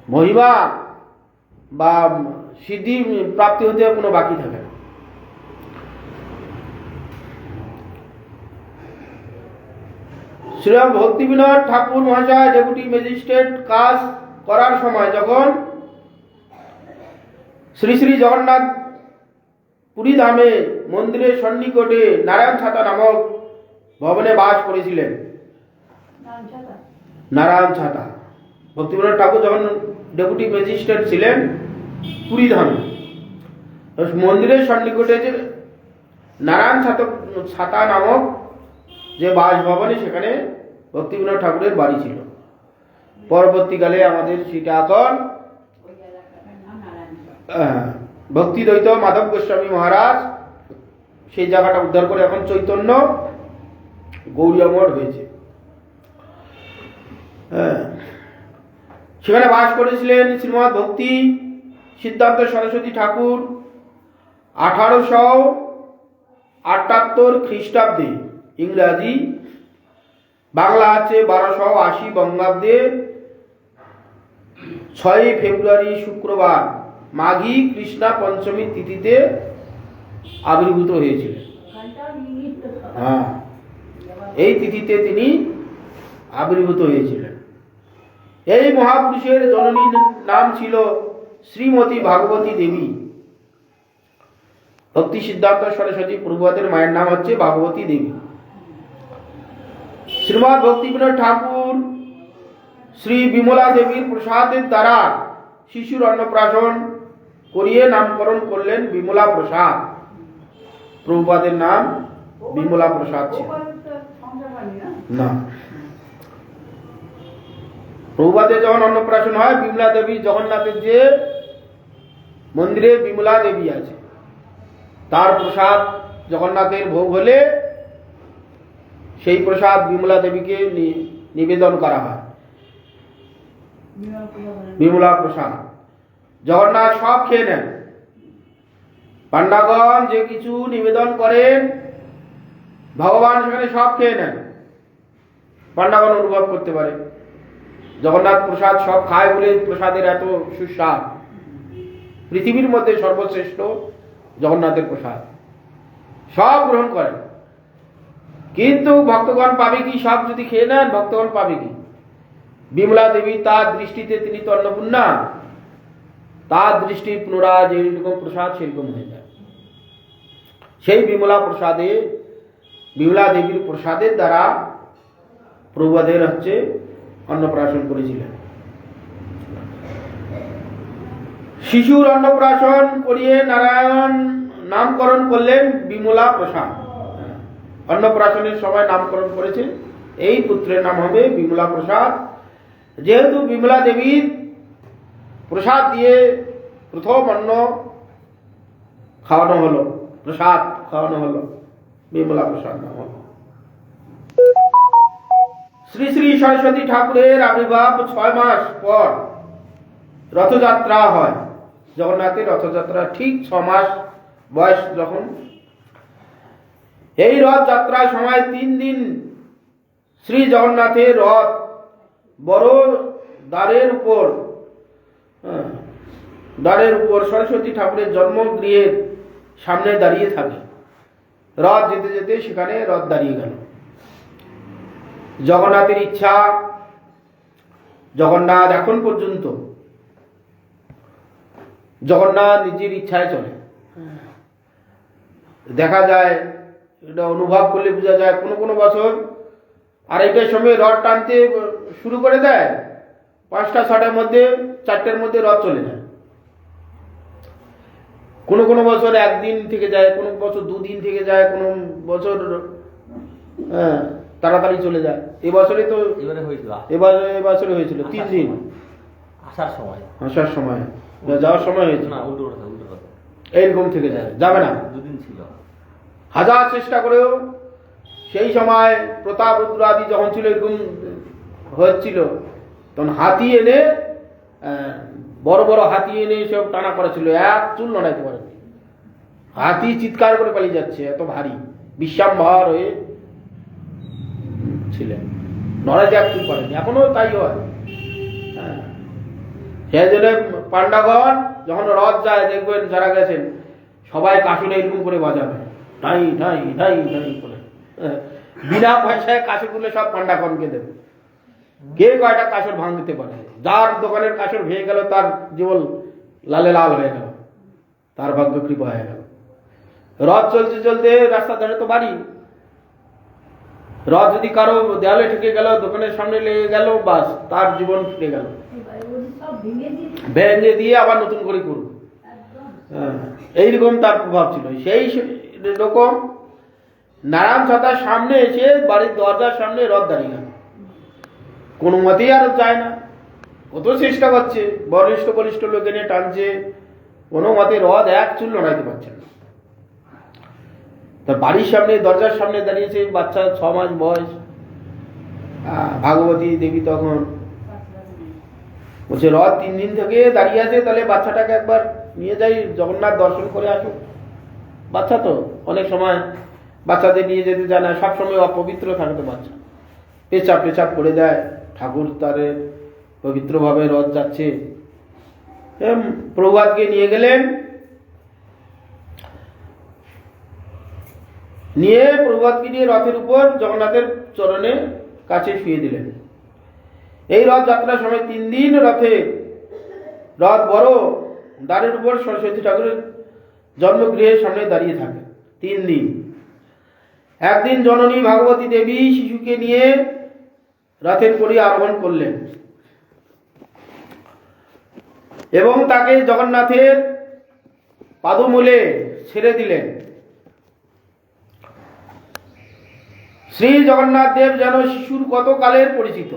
মহিমা বা সিদ্ধি প্রাপ্তি হতে কোনো বাকি থাকে না। শ্রীরাম ভক্তি বিনোদ ঠাকুর মহাশয় ডেপুটি ম্যাজিস্ট্রেট কাজ করার সময় যখন শ্রী শ্রী জগন্নাথ পুরী ধামে মন্দিরের সন্নিকটে নারায়ণ ছাতা নামক ভবনে বাস করেছিলেন। নারায়ণ ছাতা ভক্তি বিনোদ ঠাকুর যখন ডেপুটি ম্যাজিস্ট্রেট ছিলেন পুরী ধামে, মন্দিরের সন্নিকটে যে নারায়ণ ছাতা নামক যে বাসভবনে, সেখানে ভক্তি বিনোদ ঠাকুরের বাড়ি ছিল। পরবর্তীকালে আমাদের সেটা এখন ভক্তি দ্বৈত মাধব গোস্বামী মহারাজ সেই জায়গাটা উদ্ধার করে এখন চৈতন্য গৌড়ীয় মঠ হয়েছে। সেখানে বাস করেছিলেন শ্রীমৎ ভক্তি সিদ্ধান্ত সরস্বতী ঠাকুর, 1878 খ্রিস্টাব্দে ইংরাজি, বাংলা আছে 1280 বঙ্গাব্দে 6 ফেব্রুয়ারি শুক্রবার মাঘী কৃষ্ণা পঞ্চমী তিথিতে আবির্ভূত হয়েছিলেন। হ্যাঁ, এই তিথিতে তিনি আবির্ভূত হয়েছিলেন। এই মহাপুরুষের জননীর নাম ছিল শ্রীমতী ভাগবতী দেবী। ভক্তি সিদ্ধান্ত সরস্বতী প্রভুপাদের মায়ের নাম হচ্ছে ভাগবতী দেবী। শ্রীমৎ ভক্তিবিনোদ ঠাকুর শ্রী বিমলা দেবীর প্রসাদের দ্বারা শিশুর অন্নপ্রাশন করিয়ে নামকরণ করলেন বিমলা প্রসাদ। প্রভুপাদের নাম বিমলা প্রসাদ ছিল না। প্রভুপাদের যখন অন্নপ্রাশন হয়, বিমলা দেবী, জগন্নাথের যে মন্দিরে বিমলা দেবী আছে তার প্রসাদ জগন্নাথের ভোগ হলে সেই প্রসাদ বিমলা দেবীকে নিবেদন করা হয়। বিমলা প্রসাদ জগন্নাথ সব খেয়ে নেন। পান্ডাগণ যে কিছু নিবেদন করেন ভগবান সেখানে সব খেয়ে নেন। পান্ডাগণ অনুভব করতে পারে জগন্নাথ প্রসাদ সব খায় বলে প্রসাদের এত সুস্বাদ। পৃথিবীর মধ্যে সর্বশ্রেষ্ঠ জগন্নাথের প্রসাদ, সব গ্রহণ করেন। কিন্তু ভক্তগণ পাবে কি? সব যদি খেয়ে নেন ভক্তগণ পাবে কি? বিমলা দেবী তার দৃষ্টিতে, তিনি তো অন্নপূর্ণা, তার দৃষ্টি পুনরায় যেরকম প্রসাদ সেরকম হয়ে যায়। সেই বিমলা প্রসাদে, বিমলা দেবীর প্রসাদের দ্বারা প্রভুপাদের হচ্ছে অন্নপ্রাশন করেছিলেন। শিশুর অন্নপ্রাশন করিয়ে নারায়ণ নামকরণ করলেন বিমলা প্রসাদ। অন্নপ্রাশনের সময় নামকরণ করেছে, এই পুত্রের নাম হবে বিমলা প্রসাদ। যেহেতু বিমলা দেবীর প্রসাদ দিয়ে প্রথম অন্ন খাওয়ানো হলো, প্রসাদ খাওয়ানো হলো, বিমলা প্রসাদ নাম হলো। শ্রী শ্রী সরস্বতী ঠাকুরের আবির্ভাব 6 মাস পর রথযাত্রা হয়। জগন্নাথের রথযাত্রা ঠিক 6 মাস বয়স যখন, এই রথযাত্রার সময় 3 দিন শ্রী জগন্নাথের রথ বড় দ্বারের উপর সরস্বতী ঠাকুরের জন্মগৃহের সামনে দাঁড়িয়ে থাকে। রথ যেতে যেতে সেখানে রথ দাঁড়িয়ে গেল। জগন্নাথের ইচ্ছা, জগন্নাথ এখন পর্যন্ত জগন্নাথ নিজের ইচ্ছায় চলে। দেখা যায়, এটা অনুভব করলে বোঝা যায়, কোনো বছর আড়াইটার সময় রথ টানতে শুরু করে দেয়, 5টা 6টার মধ্যে 4টের মধ্যে রথ চলে যায়। কোনো বছর 1 দিন থেকে যায়, কোনো বছর 2 দিন থেকে যায়, কোনো বছর তাড়াতাড়ি চলে যায়। এবছরে তো এবছরে হয়েছিল 3 দিন, আসার সময় যাওয়ার সময় হয়েছিল না, এইরকম থেকে যায়, যাবে না, 2 দিন ছিল। হাজার চেষ্টা করেও সেই সময় প্রতাপ রুদ্র আদি যখন ছিল, এরকম হচ্ছিল, তখন হাতি এনে, বড় বড় হাতি এনে সব টানা করেছিল, এক চুল নড়াইতে পারে। হাতি চিৎকার করে পালিয়ে যাচ্ছে, এত ভারী বিশ্বাম্ভর হয়ে ছিলেন, নড়াইতে এক চুল পারেনি। এখনো তাই হয়। সেই জন্য পান্ডাগণ যখন রথ যায়, দেখবেন যারা গেছেন সবাই কাশুন এরকম করে বাজাবে, ঢাই ঢাই ঢাই ঢাই করে। বিনা পয়সায় কাশুরগুলো সব পান্ডাগণকে দেবে। কে কয়টা কাসর ভাঙতে পারে? যার দোকানের কাসর ভেঙে গেল, তার জীবন লালে লাল হয়ে গেল, তার ভাগ্য কৃপা হয়ে গেল। রথ চলতে চলতে রাস্তা ধারে তো বাড়ি, রথ যদি কারো দেয়ালে ঠেকে গেল, দোকানের সামনে লেগে গেল, বাস তার জীবন ফিরে গেল, ভেঙে দিয়ে আবার নতুন করে করব। এইরকম তার প্রভাব ছিল। সেই রকম নারায়ণ ছাতার সামনে এসে বাড়ির দরজার সামনে রথ দাঁড়িয়ে গেল। কোনো মতেই আর যায় না, কত চেষ্টা করছে, বলিষ্ঠ বলিষ্ঠ লোক এনে টানছে, কোনো মতে রথ এক চুল লড়াইতে পারছে না। তার বাড়ির সামনে, দরজার সামনে দাঁড়িয়েছে বাচ্চা, 6 মাস বয়স। ভাগবতী দেবী তখন বলছে, রথ 3 দিন থেকে দাঁড়িয়ে আছে, তাহলে বাচ্চাটাকে একবার নিয়ে যাই, জগন্নাথ দর্শন করে আসুক। বাচ্চা তো অনেক সময় বাচ্চাদের নিয়ে যেতে চায় না, সবসময় অপবিত্র থাকে তো বাচ্চা, পেচাপ পেচাপ করে দেয়। ঠাকুর তারে পবিত্রভাবে রথ যাচ্ছে, প্রভুপাদকে নিয়ে গেলেন, নিয়ে প্রভুপাদকে নিয়ে রথের উপর জগন্নাথের চরণে কাছে শুয়ে দিলেন। এই রথ যাত্রার সময় 3 দিন রথ বড় দ্বারের উপর সরস্বতী ঠাকুরের জন্মগৃহের সামনে দাঁড়িয়ে থাকে 3 দিন। একদিন জননী ভাগবতী দেবী শিশুকে নিয়ে রথের পরি আরোহণ করলেন এবং তাকে জগন্নাথের পাদমূলে ছেড়ে দিলেন। শ্রী জগন্নাথ দেব যেন শিশুর কত কালের পরিচিত।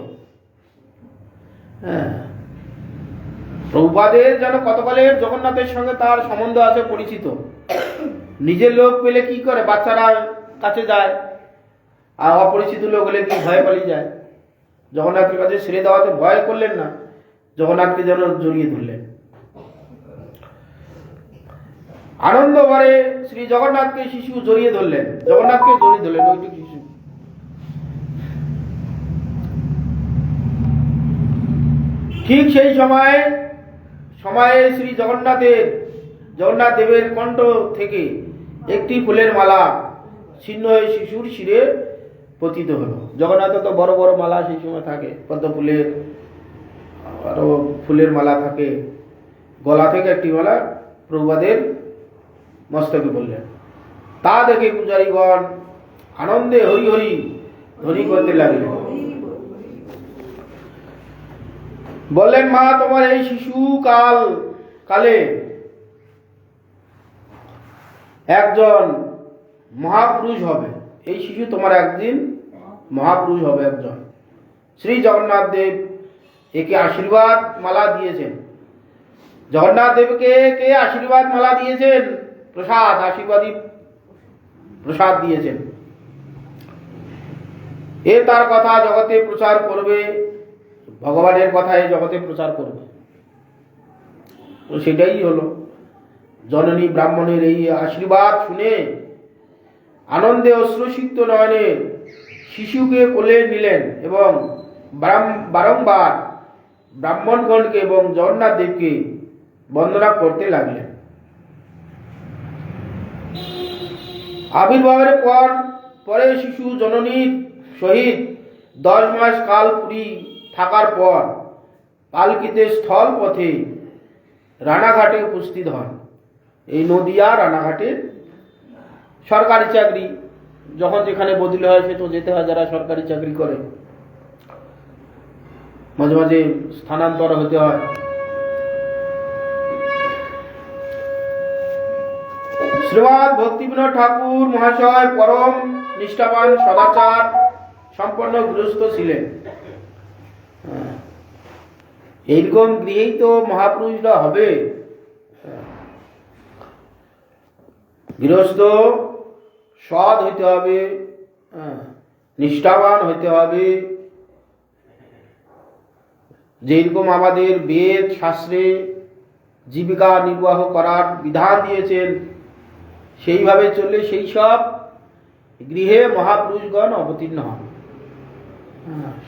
প্রভুপাদের যেন কতকালের জগন্নাথের সঙ্গে তার সম্বন্ধ আছে, পরিচিত। নিজের লোক পেলে কি করে, বাচ্চারা কাছে যায়, আর অপরিচিত লোক হলে কি ভয় পালিয়ে যায়। জগন্নাথের কাছে ছেড়ে দেওয়াতে ভয় করলেন না, জগন্নাথকে যেন জড়িয়ে ধরলেন। আনন্দ ভরে শ্রী জগন্নাথকে শিশু জড়িয়ে ধরলেন, জগন্নাথকে জড়িয়ে ধরলেন ওইটুকু শিশু। ঠিক সেই সময়ে শ্রী জগন্নাথ দেবের কণ্ঠ থেকে একটি ফুলের মালা ছিন্ন হয়ে শিশুর শিরে পতিত হলো। জগন্নাথ তো বড় বড় মালা সেই সময় থাকে, পদ্ম ফুলের, আরো ফুলের মালা থাকে। গলা থেকে একটি মালা প্রভুপাদের মস্তকে বললেন। তা দেখে পূজারীগণ আনন্দে হরি হরি ধ্বনি করতে লাগলেন। বললেন, মা, তোমার এই শিশু কালে একজন মহাপুরুষ হবে। এই শিশু তোমার একদিন মহাপুরুষ হবে একজন। শ্রী জগন্নাথ দেব একে আশীর্বাদ মালা দিয়েছেন। জগন্নাথ দেবকে কে আশীর্বাদ মালা দিয়েছেন? আশীর্বাদী প্রসাদ দিয়েছেন। এ তার কথা জগতে প্রচার করবে, ভগবানের কথা এই জগতে প্রচার করবে। তো সেটাই হলো। জননী ব্রাহ্মণের এই আশীর্বাদ শুনে আনন্দে অশ্রুসিক্ত নয়নে শিশুকে কোলে নিলেন এবং বারংবার ব্রাহ্মণগণকে এবং জগন্নাথ দেবকে বন্দনা করতে লাগলেন। আবির্ভাবের পরে শিশু জননীর সহিত 10 মাস কাল পুরী থাকার পর পালকিতে স্থল পথে রানাঘাটে উপস্থিত হন। এই নদিয়া রানাঘাটে সরকারি চাকরি, যখন যেখানে বদলি হয় সে তো যেতে হয়, যারা সরকারি চাকরি করে মাঝে মাঝে স্থানান্তর হতে হয়। শ্রীমৎ ভক্তিবিনোদ ঠাকুর মহাশয় পরম নিষ্ঠাবান সদাচার সম্পন্ন গৃহস্থ ছিলেন। এইরকম গৃহেই তো মহাপুরুষরা হবে। গৃহস্থ সৎ হইতে হবে, নিষ্ঠাবান হইতে হবে। যেরকম আমাদের বেদ শাস্ত্রে জীবিকা নির্বাহ করার বিধান দিয়েছেন, সেইভাবে চললে সেই সব গৃহে মহাপুরুষগণ অবতীর্ণ হন।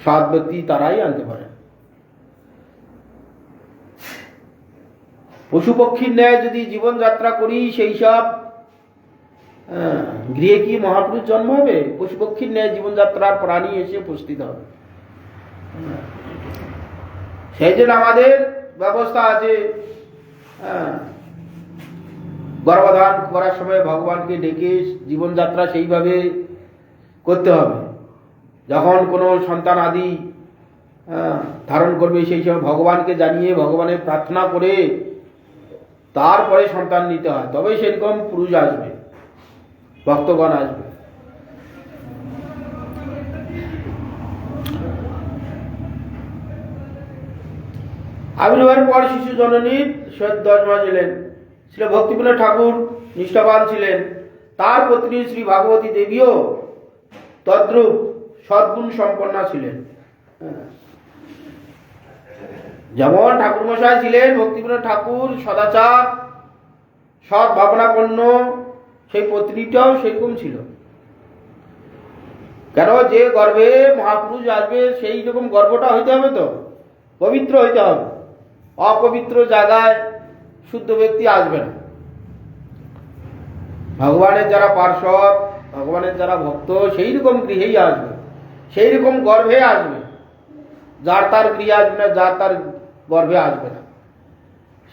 সৎ ব্যক্তি তারাই আনতে পারেন। পশু পক্ষীর ন্যায় যদি জীবনযাত্রা করি, সেই সব গৃহে কি মহাপুরুষ জন্ম হবে? পশু পক্ষীর ন্যায় জীবনযাত্রার প্রাণী এসে উপস্থিত হবে। সেই জন্য আমাদের ব্যবস্থা আছে। গর্ভধারণ করার সময় ভগবানকে ডেকে জীবনযাত্রা সেইভাবে করতে হবে। যখন কোনো সন্তান আদি ধারণ করবে, সেই সময় ভগবানকে জানিয়ে ভগবানের প্রার্থনা করে তারপরে সন্তান নিতে হয়, তবে সেরকম পুরুষ আসবে, ভক্তগণ আসবে। আবির্ভাবের পর শিশু জননীর সহিত 10 মাস এলেন। শ্রী ভক্তিবিনোদ ঠাকুর নিষ্ঠাবান ছিলেন। তার পত্নী শ্রী ভাগবতী দেবীও তদ্রূপ সদ্গুণ সম্পন্না ছিলেন। যেমন ঠাকুরমশাই ছিলেন, ভক্তিবিনোদ ঠাকুর সদাচার, সৎ ভাবনাপন্ন, সেই পত্নীটাও সেরকম ছিল। কেন, যে গর্ভে মহাপুরুষ আসবে সেই রকম গর্ভটা হইতে হবে, তো পবিত্র হইতে হবে। অপবিত্র জায়গায় শুদ্ধ ব্যক্তি আসবে না। ভগবানের যারা পার্ষদ, ভগবানের যারা ভক্ত, সেই রকম গৃহেই আসবে, সেই রকম গর্ভে আসবে। যার তার গৃহে আসবে না, যার তার গর্ভে আসবে না।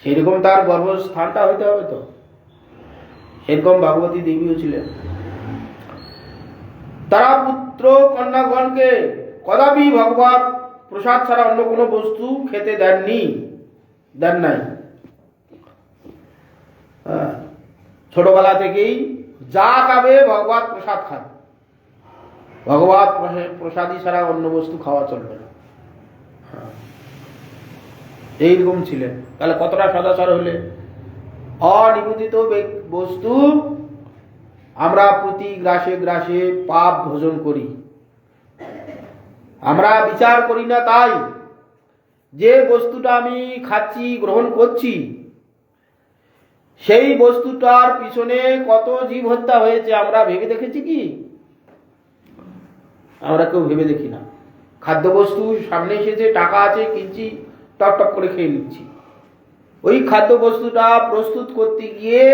সেরকম তার গর্ভস্থানটা হইতে হবে। তো সেরকম ভগবতী দেবীও ছিলেন। তারা পুত্র কন্যাগণকে কদাপি ভগবত প্রসাদ ছাড়া অন্য কোনো বস্তু খেতে দেন নাই। ছোটবেলা থেকেই যা খাবে ভগবত প্রসাদ খাবে, ভগবত প্রসাদী ছাড়া অন্য বস্তু খাওয়া চলবে না। এইরকম ছিলেন। তাহলে কতটা সদাচার হলে? অনিবেদিত বস্তু আমরা প্রতি গ্রাসে গ্রাসে পাপ ভোজন করি। আমরা বিচার করি না, তাই যে বস্তুটা আমি খাচ্ছি, গ্রহণ করছি, সেই বস্তুটার পিছনে কত জীব হত্যা হয়েছে আমরা ভেবে দেখেছি কি? আমরা কেউ ভেবে দেখি না। খাদ্যবস্তু সামনে এসেছে, টাকা আছে, কিনছি, টক টক করে খেয়ে নিচ্ছি। ওই খাদ্যবস্তুটা প্রস্তুত করতে গিয়ে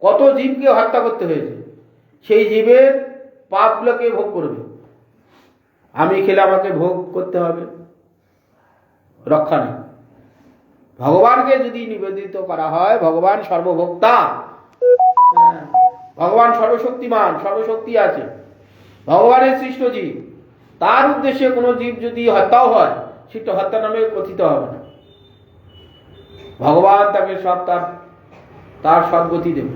কত জীবকে হত্যা করতে হয়েছে, সেই জীবের পাপগুলোকে ভোগ করবে। আমি খেলে আমাকে ভোগ করতে হবে, রক্ষা নেই। ভগবানকে যদি নিবেদিত করা হয়, ভগবান সর্বভোক্তা, ভগবান সর্বশক্তিমান, সর্বশক্তি আছে, ভগবানের সৃষ্ট জীব, তার উদ্দেশ্যে কোনো জীব যদি হত্যাও হয়, সেটা হত্যা নামে কথিত হবে না। ভগবান তাকে সব তার সদ্গতি দেবে।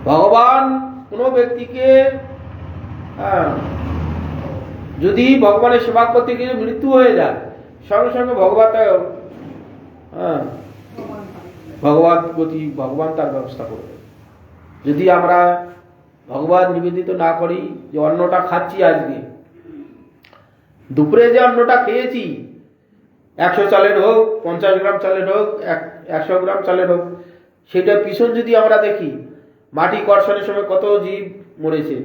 ভগবান কোনো ব্যক্তিকে যদি ভগবানের সেবা করতে গিয়ে মৃত্যু হয়ে যায়, সঙ্গে সঙ্গে ভগবান তার ব্যবস্থা করবে। যদি আমরা ভগবান নিবেদিত না করি, যে অন্নটা খাচ্ছি, আজকে দুপুরে যে অন্নটা খেয়েছি, 100 চালের হোক, 50 গ্রাম চালের হোক, 100 গ্রাম চালের হোক, সেটা পিছন যদি আমরা দেখি, মাটি কর্ষণের সময় কত জীব মরেছে,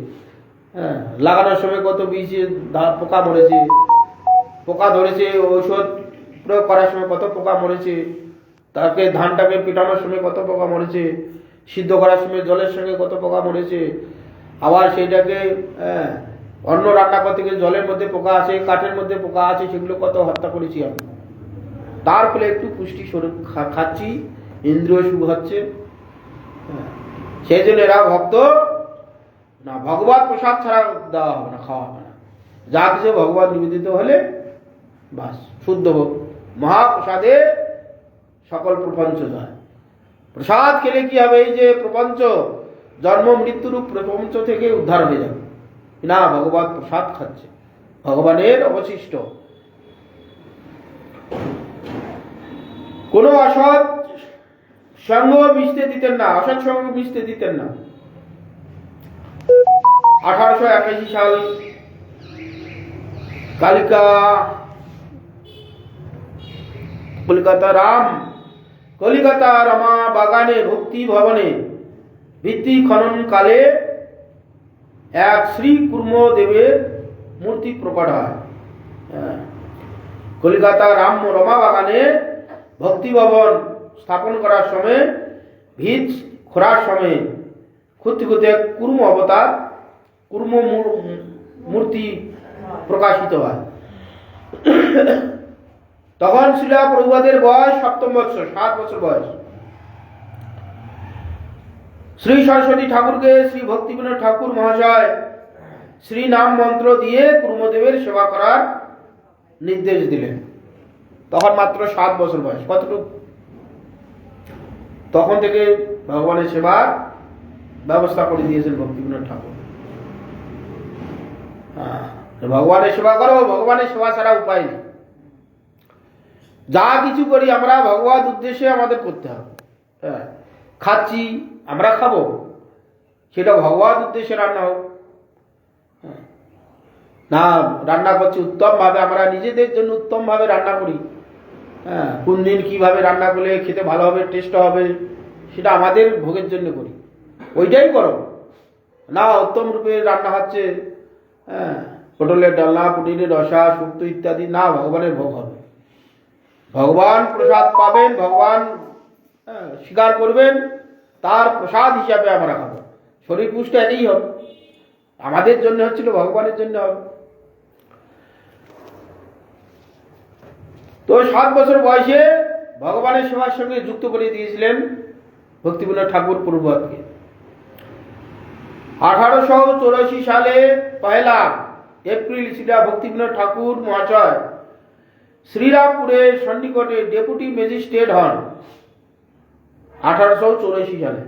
লাগানোর সময় কত বীজে পোকা মরেছে, পোকা ধরেছে, ঔষধ প্রয়োগ করার সময় কত পোকা মরেছে, তাকে ধানটাকে পেটানোর সময় কত পোকা মরেছে, সিদ্ধ করার সময় জলের সঙ্গে কত পোকা মরেছে, আবার সেইটাকে অন্ন রান্না করতে গিয়ে জলের মধ্যে পোকা আছে, কাঠের মধ্যে পোকা আছে, সেগুলো কত হত্যা করেছি আমি। তার ফলে একটু পুষ্টি স্বরূপ খাচ্ছি, ইন্দ্রিয় সুখ হচ্ছে। সেই জন্য এরা ভক্ত না, ভগবত প্রসাদ ছাড়া দেওয়া হবে না, খাওয়া হবে না। যা কিছু ভগবত নিবেদিত হলে বাস শুদ্ধ হোক। মহাপ্রসাদে সকল প্রপঞ্চ যায়। প্রসাদ খেলে কি হবে? এই যে প্রপঞ্চ, জন্ম মৃত্যুরূপ প্রপঞ্চ থেকে উদ্ধার হয়ে যাবে। না, ভগবত প্রসাদ খাচ্ছে, ভগবানের অবশিষ্ট। কোনো অসৎ সঙ্গ মিশতে দিতেন না, অসৎ সঙ্গ মিশতে দিতেন না। 1881 সাল কলিকাতা রমা বাগানে ভক্তি ভবনে ভিত্তি খনন কালে এক শ্রী কুর্মদেবের মূর্তি প্রকট হয়। কলিকাতা রমা বাগানে ভক্তি ভবন স্থাপন করার সময়, ভিত খোঁড়ার সময় খুঁজতে খুঁজতে কুর্ম অবতার, কুর্ম মূর্তি প্রকাশিত হয়। তখন শ্রীলা প্রভুপাদের বয়স 7ম বৎসর, 7 বছর বয়স। শ্রী সরস্বতী ঠাকুরকে শ্রী ভক্তিবিনোদ ঠাকুর মহাশয় শ্রী নাম মন্ত্র দিয়ে কুর্মদেবের সেবা করার নির্দেশ দিলেন। তখন মাত্র 7 বছর বয়স। কতটুকু? তখন থেকে ভগবানের সেবার ব্যবস্থা করে দিয়েছেন ভক্তিবিনোদ ঠাকুর। ভগবানের সেবা করো, ভগবানের সেবা ছাড়া উপায় নেই। যা কিছু করি আমরা ভগবত উদ্দেশ্যে আমাদের করতে হবে। খাচ্ছি, আমরা খাবো, সেটা ভগবত উদ্দেশ্যে রান্না হোক। না, রান্না করছি উত্তম ভাবে, আমরা নিজেদের জন্য উত্তম ভাবে রান্না করি। কোন দিন কিভাবে রান্না করলে খেতে ভালো হবে, টেস্ট হবে, সেটা আমাদের ভোগের জন্য করি, ওইটাই করো না। উত্তম রূপে রান্না হচ্ছে, হ্যাঁ, পটলের ডালনা, পুটিনের রসা, শুক্তো ইত্যাদি, না, ভগবানের ভোগ হবে। ভগবান প্রসাদ পাবেন, ভগবান স্বীকার করবেন, তার প্রসাদ হিসাবে আমরা খাবো। শরীর পুষ্ট এটাই হবে, আমাদের জন্য হচ্ছিল, ভগবানের জন্য হবে। তো 7 বছর বয়সে ভগবানের সেবার সঙ্গে যুক্ত করে দিয়েছিলেন ভক্তিবিনোদ ঠাকুর পূর্ববর্তকে। 1884 সালে 1 এপ্রিল শ্রীলা ভক্তিবিনোদ ঠাকুর মহাশয় শ্রীরামপুরের সন্নিকটে ডেপুটি ম্যাজিস্ট্রেট হন। 1884 সালে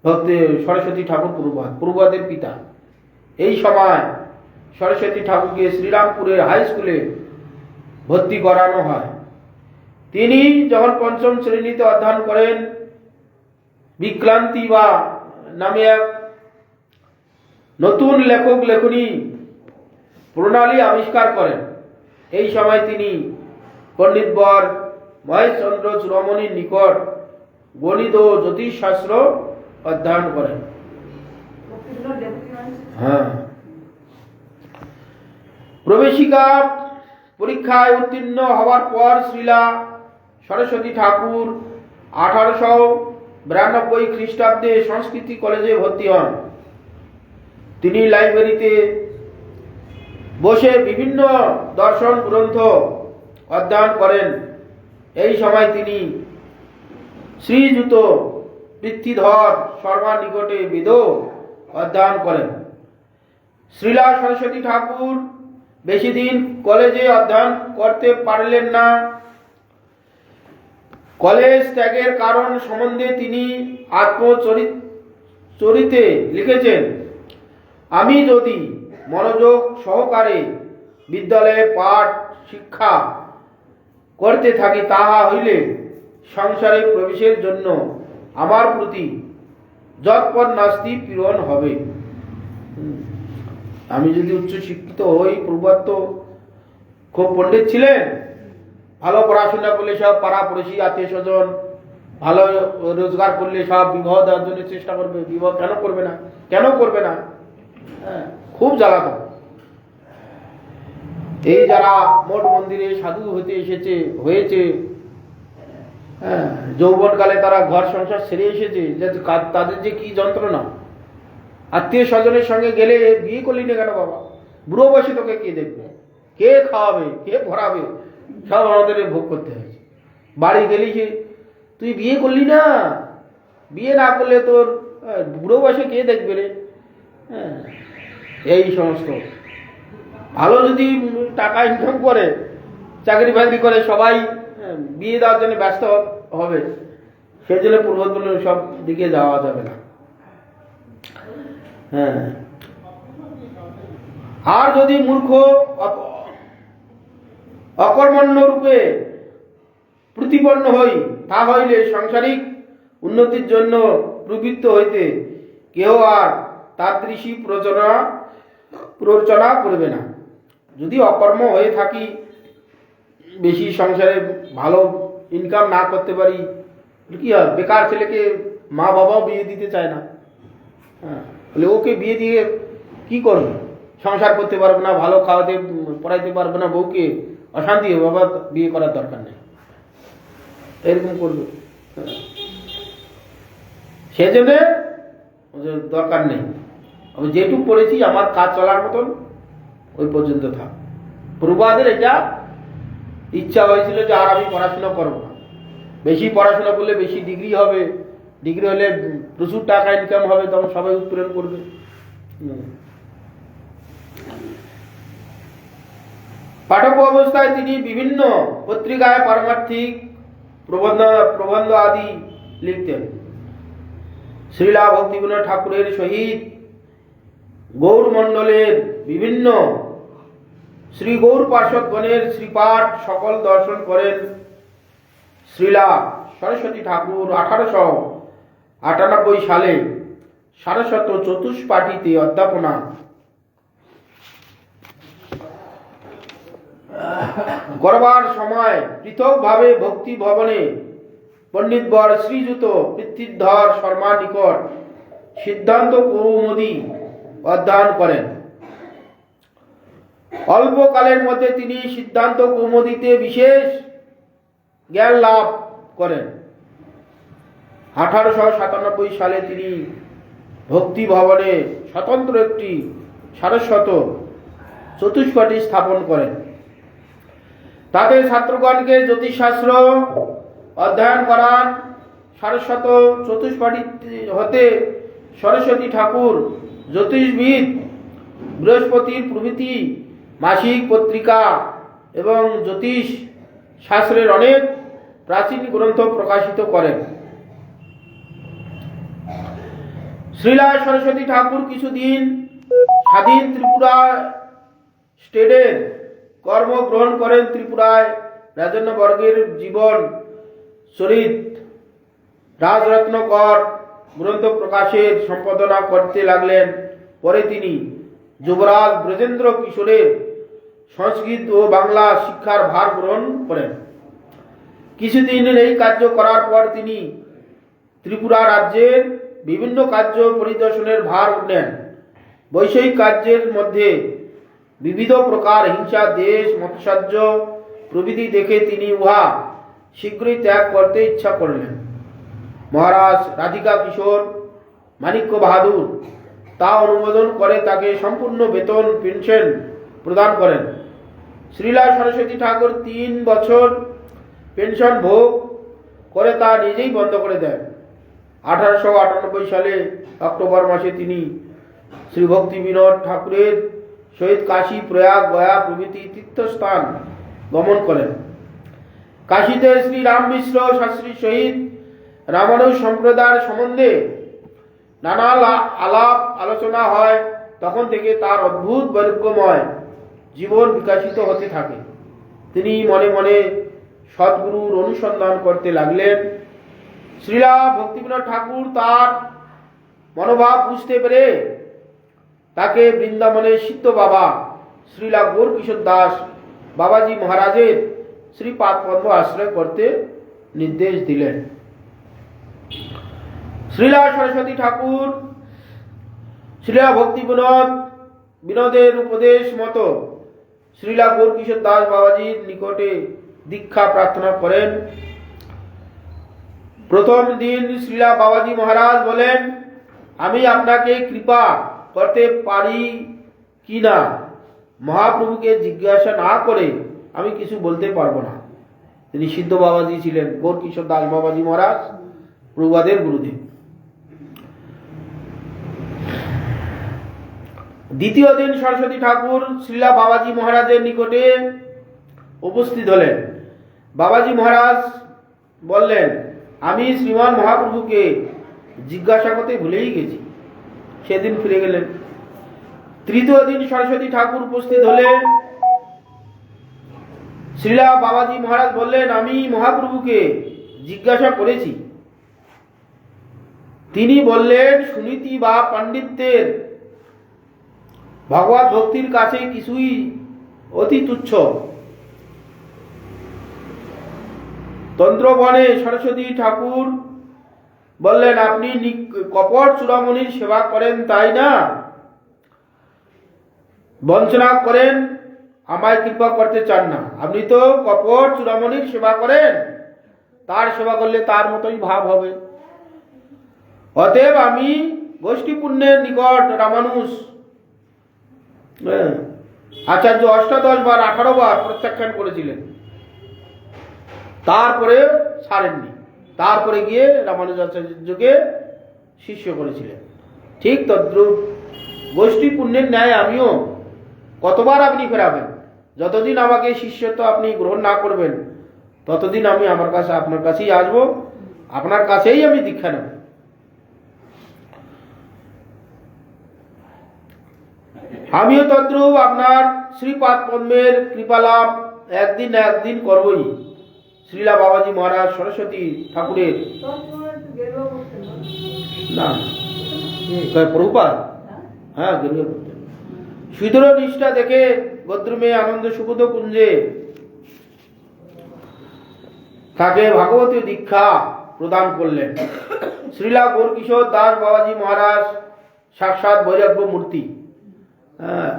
ভক্তি সরস্বতী ঠাকুর পূর্ববর্তের পিতা। এই সময় সরস্বতী ঠাকুরকে শ্রীরামপুরের হাই স্কুলে ভর্তি করানো হয়। তিনি যখন 5ম শ্রেণীতে অধ্যয়ন করেন, বিক্রান্তি বা নামে এক নতুন লেখক লেখনী প্রণালী আবিষ্কার করেন। এই সময় তিনি পণ্ডিতবর মহেশচন্দ্র চূড়ামণির নিকট গণিত ও জ্যোতিষশাস্ত্র অধ্যয়ন করেন। হ্যাঁ, প্রবেশিকা পরীক্ষায় উত্তীর্ণ হওয়ার পর শ্রীলা সরস্বতী ঠাকুর 1892 খ্রিস্টাব্দে সংস্কৃতি কলেজে ভর্তি হন। তিনি লাইব্রেরিতে বসে বিভিন্ন দর্শন গ্রন্থ অধ্যয়ন করেন। এই সময় তিনি শ্রীযুত পৃথ্বীধর শর্মার নিকটে বেদ অধ্যয়ন করেন। শ্রীলা সরস্বতী ঠাকুর বেশি দিন কলেজে অধ্যয়ন করতে পারলেন না। কলেজ ত্যাগের কারণ সম্বন্ধে তিনি আত্মচরিতে লিখেছেন, আমি যদি মনোযোগ সহকারে বিদ্যালয়ে পাঠ শিক্ষা করতে থাকি, তাহা হইলে সংসারে প্রবেশের জন্য আমার প্রতি যৎপর নাস্তি পীড়ন হবে। আমি যদি উচ্চ শিক্ষিত হই, পূর্বত খুব পণ্ডিত ছিলেন, ভালো পড়াশোনা করলে সব পাড়া পড়োশি আত্মীয় স্বজন ভালো রোজগার করলে সব বিবাহ দেওয়ার জন্য চেষ্টা করবে। বিবাহ কেন করবে না, কেন করবে না? হ্যাঁ, খুব জ্বালাতন। এই যারা মঠ মন্দিরে সাধু হতে হয়েছে, হ্যাঁ, যৌবনকালে তারা ঘর সংসার ছেড়ে এসেছে, তাদের যে কি যন্ত্রণা। আত্মীয় স্বজনের সঙ্গে গেলে, বিয়ে করলি না কেন বাবা, বুড়ো বয়সে তোকে কে দেখবে, কে খাওয়াবে, কে ভরাবে, সব আমাদের ভোগ করতে হয়েছে। বাড়ি গেলি যে তুই বিয়ে করলি না, বিয়ে না করলে তোর বুড়ো বয়সে কে দেখবে রে। হ্যাঁ, এই সমস্ত। ভালো যদি টাকা ইনকাম করে, চাকরি বাকরি করে, সবাই বিয়ে দেওয়ার জন্য ব্যস্ত হবে, সেই জন্য পূর্বতন সব দিকে যাওয়া যাবে না। হ্যাঁ, আর যদি মূর্খ অকর্মণ্য রূপে প্রতিপন্ন হই, তা হইলে সাংসারিক উন্নতির জন্য প্রবৃত্ত হইতে কেউ আর তাদৃশী প্ররোচনা করবে না। যদি অকর্ম হয়ে থাকি, বেশি সংসারে ভালো ইনকাম না করতে পারি, কি হয়, বেকার ছেলেকে মা বাবাও বিয়ে দিতে চায় না। হ্যাঁ, বলে ওকে বিয়ে দিয়ে কি করবে, সংসার করতে পারবে না, ভালো খাওয়াতে পড়াইতে পারবে না, বউকে অশান্তি হবে, বাবা বিয়ে করার দরকার নেই, এরকম করবে। সেজন্য দরকার নেই, আমি যেটুকু পড়েছি আমার কাজ চলার মতন ওই পর্যন্ত থাক। পূর্বাদের এটা ইচ্ছা হয়েছিল যে আর আমি পড়াশোনা করবো না, বেশি পড়াশোনা করলে বেশি ডিগ্রি হবে, ডিগ্রি হলে প্রচুর টাকা ইনকাম হবে, তখন সবাই উৎপীড়ন করবে। পাঠক অবস্থায় তিনি বিভিন্ন পত্রিকায় পারমার্থিক প্রবন্ধ আদি লিখতেন। শ্রীলা ভক্তিবিনোদ ঠাকুরের সহিত গৌরমণ্ডলের বিভিন্ন শ্রী গৌর পার্শ্বদগণের শ্রীপাঠ সকল দর্শন করেন। শ্রীলা সরস্বতী ঠাকুর 1898 সালে সারস্বত চতুষ্পাঠীতে অধ্যাপনা করবার সময় পৃথকভাবে ভক্তি ভবনে পণ্ডিত বর শ্রীযুত পিতৃধর শর্মা নিকট সিদ্ধান্ত কৌমুদী অধ্যয়ন করেন। অল্পকালের মধ্যে তিনি সিদ্ধান্ত কৌমুদীতে বিশেষ জ্ঞান লাভ করেন। 1897 সালে তিনি ভক্তি ভবনে স্বতন্ত্র একটি সারস্বত চতুষ্পাঠী স্থাপন করেন। তাতে ছাত্রগণকে জ্যোতিষশাস্ত্র অধ্যয়ন করান। সারস্বত চতুষ্পাঠী হতে সরস্বতী ঠাকুর জ্যোতিষবিদ বৃহস্পতির প্রভৃতি মাসিক পত্রিকা এবং জ্যোতিষ শাস্ত্রের অনেক প্রাচীন গ্রন্থ প্রকাশিত করেন। শ্রীলা সরস্বতী ঠাকুর কিছুদিন স্বাধীন ত্রিপুরা স্টেটের কর্ম গ্রহণ করেন। ত্রিপুরায় রাজন্যবর্গের জীবন চরিত রাজরত্নকর গ্রন্থ প্রকাশের সম্পাদনা করতে লাগলেন। পরে তিনি যুবরাজ ব্রজেন্দ্র কিশোরের সংস্কৃত ও বাংলা শিক্ষার ভার গ্রহণ করেন। কিছুদিন এই কার্য করার পর তিনি ত্রিপুরা রাজ্যের বিভিন্ন কার্য পরিদর্শনের ভার নেন। বৈষয়িক কার্যের মধ্যে বিবিধ প্রকার হিংসা, দেশ, মৎসাহ্য প্রভৃতি দেখে তিনি উহা শীঘ্রই ত্যাগ করতে ইচ্ছা করলেন। মহারাজ রাধিকা কিশোর মাণিক্য বাহাদুর তা অনুমোদন করে তাকে সম্পূর্ণ বেতন পেনশন প্রদান করেন। শ্রীলা সরস্বতী ঠাকুর 3 বছর পেনশন ভোগ করে তা নিজেই বন্ধ করে দেন। 1898 সালে অক্টোবর মাসে তিনি শ্রী ভক্তি বিনোদ ঠাকুরের সহিত কাশী, প্রয়াগ, গয়া প্রভৃতি তীর্থস্থান গমন করেন। কাশীতে শ্রী রাম মিশ্র শাস্ত্রীর সহিত রামানুজ সম্প্রদায়ের সম্বন্ধে নানা আলাপ আলোচনা হয়। তখন থেকে তার অদ্ভুত বৈরাগ্যময় জীবন বিকশিত হতে থাকে। তিনি মনে মনে সদ্গুরুর অনুসন্ধান করতে লাগলেন। শ্রীলা ভক্তিবিনোদ ঠাকুর তার মনোভাব বুঝতে পেরে তাকে বৃন্দাবনের সিদ্ধ বাবা শ্রীলা গৌরকিশোর দাস বাবাজি মহারাজের শ্রীপাদ পদ্ম আশ্রয় করতে নির্দেশ দিলেন। শ্রীলা সরস্বতী ঠাকুর শ্রীলা ভক্তি বিনোদের উপদেশ মতো শ্রীলা গৌরকিশোর দাস বাবাজির নিকটে দীক্ষা প্রার্থনা করেন। প্রথম দিন শ্রীলা বাবাজি মহারাজ বলেন, আমি আপনাকে কৃপা করতে পারি কি না মহাপ্রভুকে জিজ্ঞাসা না করে আমি কিছু বলতে পারবো না। তিনি সিদ্ধ বাবাজি ছিলেন, গৌরকিশোর দাস বাবাজি মহারাজ প্রভুপাদের গুরুদেব। দ্বিতীয় দিন সরস্বতী ঠাকুর শ্রীলা বাবাজি মহারাজের নিকটে উপস্থিত হলেন। বাবাজি মহারাজ বললেন, আমি শ্রীমান মহাপ্রভুকে জিজ্ঞাসা করতে ভুলেই গেছি। সেদিন ফিরে গেলেন। তৃতীয় দিন সরস্বতী ঠাকুর উপস্থিত হলে শ্রীলা বাবাজি মহারাজ বললেন, আমি মহাপ্রভুকে জিজ্ঞাসা করেছি। তিনি বললেন, সুনীতি বা পাণ্ডিত্যের ভগবত ভক্তির কাছে কিছুই অতি তুচ্ছ। তন্ত্রবনে সরস্বতী ঠাকুর বললেন, আপনি কপট চূড়ামণির সেবা করেন তাই না? বঞ্চনা করেন, আমায় কৃপা করতে চান না। আপনি তো কপট চূড়ামণির সেবা করেন, তার সেবা করলে তার মতোই ভাব হবে। অতএব আমি গোষ্ঠী পুণ্যের নিকট রামানুজ আচার্য 18 বার 18 বার প্রত্যাখ্যান করেছিলেন, তারপরে ছাড়েননি। তারপরে গিয়ে রামানুজাচার্যকে শিষ্য করেছিলেন। ঠিক তদ্রূপ গোষ্ঠী পুণ্যের ন্যায় আমিও কতবার আপনি ফেরাবেন? যতদিন আমাকে শিষ্যত্ব আপনি গ্রহণ না করবেন ততদিন আমি আপনার কাছেই আসবো, আপনার কাছেই আমি দীক্ষা নেব। আমিও তদ্রূপ আপনার শ্রীপাদ পদ্মের কৃপালাভ একদিন করবই। শ্রীলা বাবাজি মহারাজ সরস্বতী ঠাকুরের না প্রভুপাদ সুদূর নিষ্ঠা দেখে গদ্রমে আনন্দ সুবোধ কুঞ্জে তাকে ভাগবতী দীক্ষা প্রদান করলেন। শ্রীলা গৌরকিশোর দাস বাবাজি মহারাজ সাক্ষাৎ বৈরাগ্য মূর্তি। হ্যাঁ,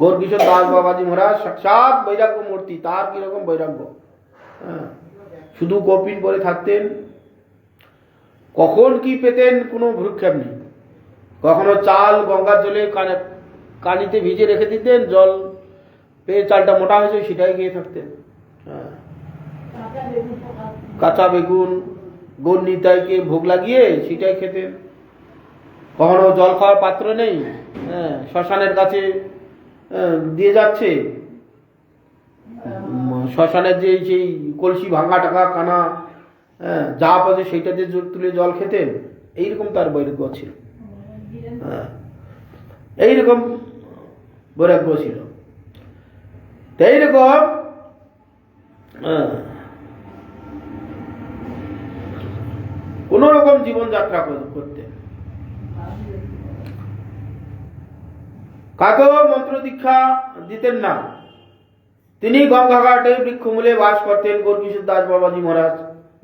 গৌরকিশোর দাস বাবাজি মহারাজ সাক্ষাৎ বৈরাগ্য মূর্তি। তার কিরকম বৈরাগ্য! হ্যাঁ, শুধু কপিন পরে থাকতেন, কখন কি পেতেন কোনো ভ্রুক্ষেপ নেই। কখনো চাল গঙ্গার জলে কানিতে ভিজে রেখে দিতেন, জল পেয়ে চালটা মোটা হয়েছে সেটাই খেয়ে থাকতেন। হ্যাঁ, কাঁচা বেগুন গৌর নিতাইকে ভোগ লাগিয়ে সেটাই খেতেন। কখনো জল খাওয়ার পাত্র নেই, হ্যাঁ, শ্মশানের কাছে দিয়ে যাচ্ছে, শ্মশানের যে সেই কলসি ভাঙা টাকা কানা যা পাচ্ছে সেইটাতে তুলে জল খেতেন। এইরকম তার বৈরাগ্য ছিল। হ্যাঁ, এইরকম বৈরাগ্য ছিল। এইরকম কোন রকম জীবনযাত্রা করতেন। কাকেও মন্ত্র দীক্ষা দিতেন না। তিনি গঙ্গাঘাটে বৃক্ষমূলে বাস করতেন। গৌরকিশোর দাস বাবাজি মহারাজ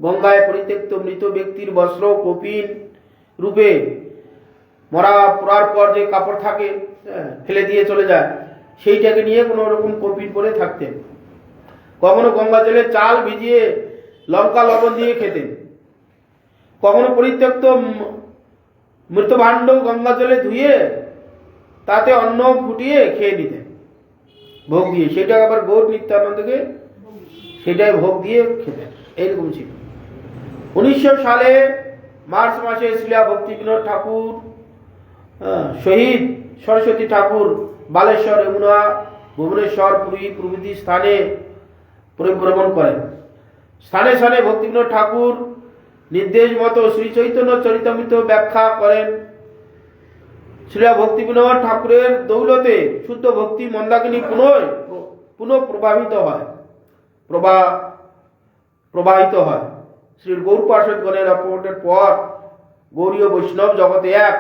গঙ্গায় পরিত্যক্ত মৃত ব্যক্তির বস্ত্র কপিন রূপে, পরার পর যে কাপড় থাকে ফেলে দিয়ে চলে যায়, সেইটাকে নিয়ে কোনো রকম কপিন পরে থাকতেন। কখনো গঙ্গা জলে চাল ভিজিয়ে লঙ্কা লবণ দিয়ে খেতেন। কখনো পরিত্যক্ত মৃত ভাণ্ড গঙ্গা জলে ধুয়ে তাতে অন্ন ফুটিয়ে খেয়ে নিতেন ভোগ দিয়ে। সেটা আবার গৌর নিত্যানন্দকে সেটাই ভোগ দিয়ে খেতেন। এইরকম ছিল। 1900 সালে মার্চ মাসে শ্রীলা ভক্তি বিনোদ ঠাকুর শহীদ সরস্বতী ঠাকুর বালেশ্বর, যমুনা, ভুবনেশ্বর, পুরী প্রভৃতি স্থানে পরিভ্রমণ করেন। স্থানে স্থানে ভক্তি বিনোদ ঠাকুর নির্দেশ মতো শ্রী চৈতন্য চরিতামৃত ব্যাখ্যা করেন। শ্রীলা ভক্তি বিনোদ ঠাকুরের দৌলতে শুদ্ধ ভক্তি মন্দাকিনী পুনঃ প্রবাহিত হয়। শ্রী গৌর পার্শ্বদগণের অপরের পর গৌরীয় বৈষ্ণব জগতে এক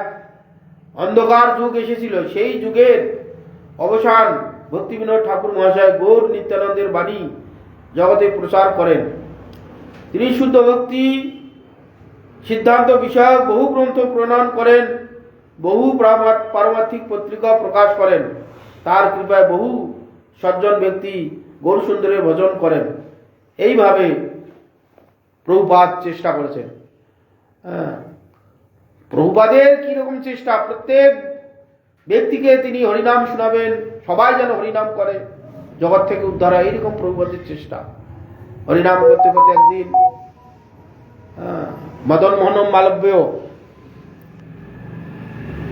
অন্ধকার যুগ এসেছিল। সেই যুগের অবসান ভক্তি বিনোদ ঠাকুর মহাশয় গৌর নিত্যানন্দের বাণী জগতে প্রচার করেন। তিনি শুদ্ধ ভক্তি সিদ্ধান্ত বিষয়ক বহু গ্রন্থ প্রণয়ন করেন, বহু পারমার্থিক পত্রিকা প্রকাশ করেন। তার কৃপায় বহু সজ্জন ব্যক্তি গৌর সুন্দরের ভজন করেন। এইভাবে প্রভুপাদ চেষ্টা করেছেন। প্রভুপাদের কিরকম চেষ্টা! প্রত্যেক ব্যক্তিকে তিনি হরিনাম শোনাবেন, সবাই যেন হরিনাম করে, জগৎ থেকে উদ্ধার হয়, এইরকম প্রভুপাদের চেষ্টা। হরিনাম করতে করতে একদিন মদন মোহন মালব্য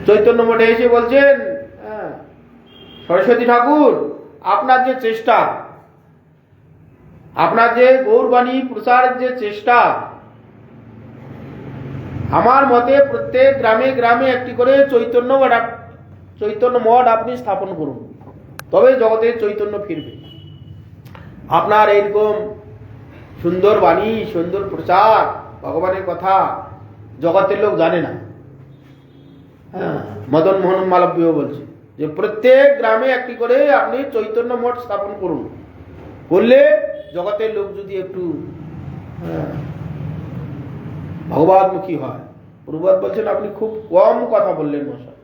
চৈতন্য মঠে এসে বলছেন, সরস্বতী ঠাকুর, আপনার যে চেষ্টা, আপনার যে গৌরবাণী প্রচারের যে চেষ্টা, আমার মতে প্রত্যেক গ্রামে গ্রামে একটি করে চৈতন্য মঠ আপনি স্থাপন করুন, তবে জগতে চৈতন্য ফিরবে। আপনার এইরকম সুন্দর বাণী, সুন্দর প্রচার, ভগবানের কথা জগতের লোক জানে না। মদন মোহন মালব্য বলছে যে প্রত্যেক গ্রামে একটি করে আপনি চৈতন্য মঠ স্থাপন করুন, করলে জগতের লোক যদি একটু ভগবানমুখী হয়। প্রভুপাদ বলছেন আপনি খুব কম কথা বললেন মশাই।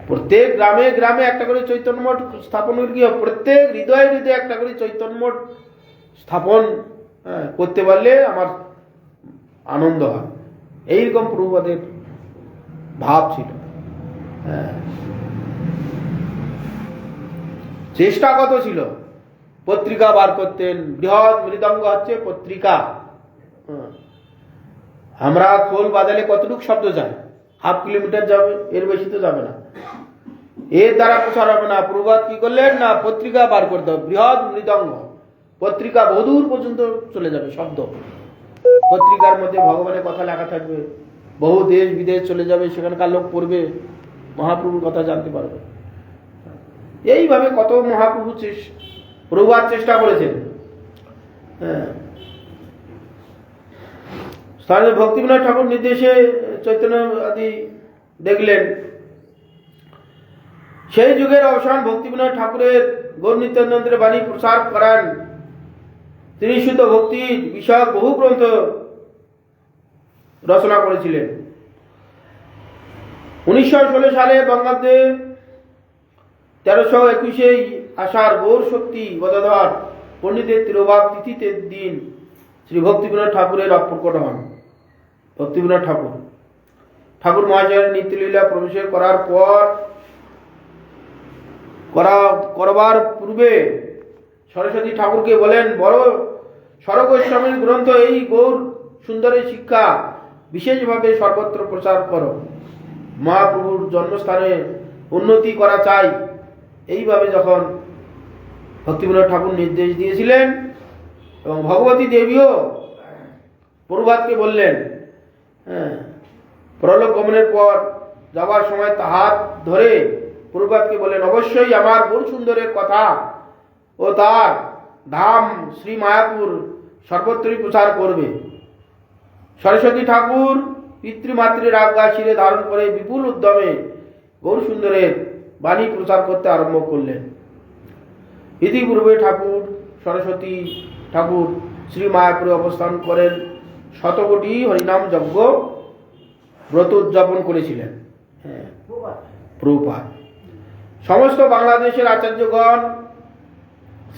প্রত্যেক গ্রামে গ্রামে একটা করে চৈতন্য মঠ স্থাপন করে কি হবে? প্রত্যেক হৃদয়ে হৃদয়ে একটা করে চৈতন্য মঠ স্থাপন করতে পারলে আমার আনন্দ হয়। এইরকম প্রভুপাদের ভাব ছিল। চেষ্টা কত ছিল! পত্রিকা বার করতেন। বৃহৎ মৃদঙ্গ হচ্ছে পত্রিকা। আমরা খোল বাজালে কতটুকু শব্দ যায়? 1/2 কিলোমিটার যাবে, এর বেশি তো যাবে না। এর দ্বারা প্রচার হবে না। প্রভুপাদ কি করলেন না, পত্রিকা বার করতে হবে, বৃহৎ মৃদঙ্গ। পত্রিকা বহুদূর পর্যন্ত চলে যাবে শব্দ। পত্রিকার মধ্যে ভগবানের কথা লেখা থাকবে, বহু দেশ বিদেশ চলে যাবে, সেখানকার লোক পড়বে, মহাপ্রভুর কথা জানতে পারবে। এইভাবে কত মহাপ্রভু প্রভুপাদ চেষ্টা করেছেন। স্থানীয় ভক্তি বিনোদ ঠাকুর নির্দেশে চৈতন্য আদি দেখলেন। সেই যুগের অবসান ভক্তি বিনোদ ঠাকুরের গৌর নিত্যানন্দের বাণী প্রচার করান। তিনি শুদ্ধ ভক্তির বিষয়ক বহু গ্রন্থ রচনা করেছিলেন। 1916 সালে বঙ্গাব্দে 1321 আষাঢ় গৌর শক্তি গদাধর পণ্ডিতের তিরোভাব তিথিতে দিন শ্রী ভক্তিবিনোদ ঠাকুরের প্রকট হন। ভক্তিবিনোদ ঠাকুর মহাশয়ের নিত্যলীলা প্রবেশ করবার পূর্বে সরস্বতী ঠাকুরকে বলেন, বড় স্বরগোস্বামীর গ্রন্থ এই গৌর সুন্দরের শিক্ষা বিশেষভাবে সর্বত্র প্রচার করো। মহাপ্রভুর জন্মস্থানে উন্নতি করা চাই। এইভাবে যখন ভক্তিবিনোদ ঠাকুর নির্দেশ দিয়েছিলেন এবং ভগবতী দেবীও প্রভাতকে বললেন, পরলোক গমনের পর যাবার সময় হাত ধরে প্রভাতকে বললেন, অবশ্যই আমার গৌর সুন্দরের কথা ও তার ধাম শ্রী মায়াপুর সর্বত্রই প্রচার করবে। সরস্বতী ঠাকুর পিতৃমাতৃর আজ্ঞা শিরে ধারণ করে বিপুল উদ্যমে গৌর সুন্দরের বাণী প্রচার করতে আরম্ভ করলেন। ইতিপূর্বে সরস্বতী ঠাকুর শ্রী মায়াপুরে অবস্থান করেন, শতকোটি হরিনাম যজ্ঞ ব্রত উদযাপন করেছিলেন। প্রভুপাদ সমস্ত বাংলাদেশের আচার্যগণ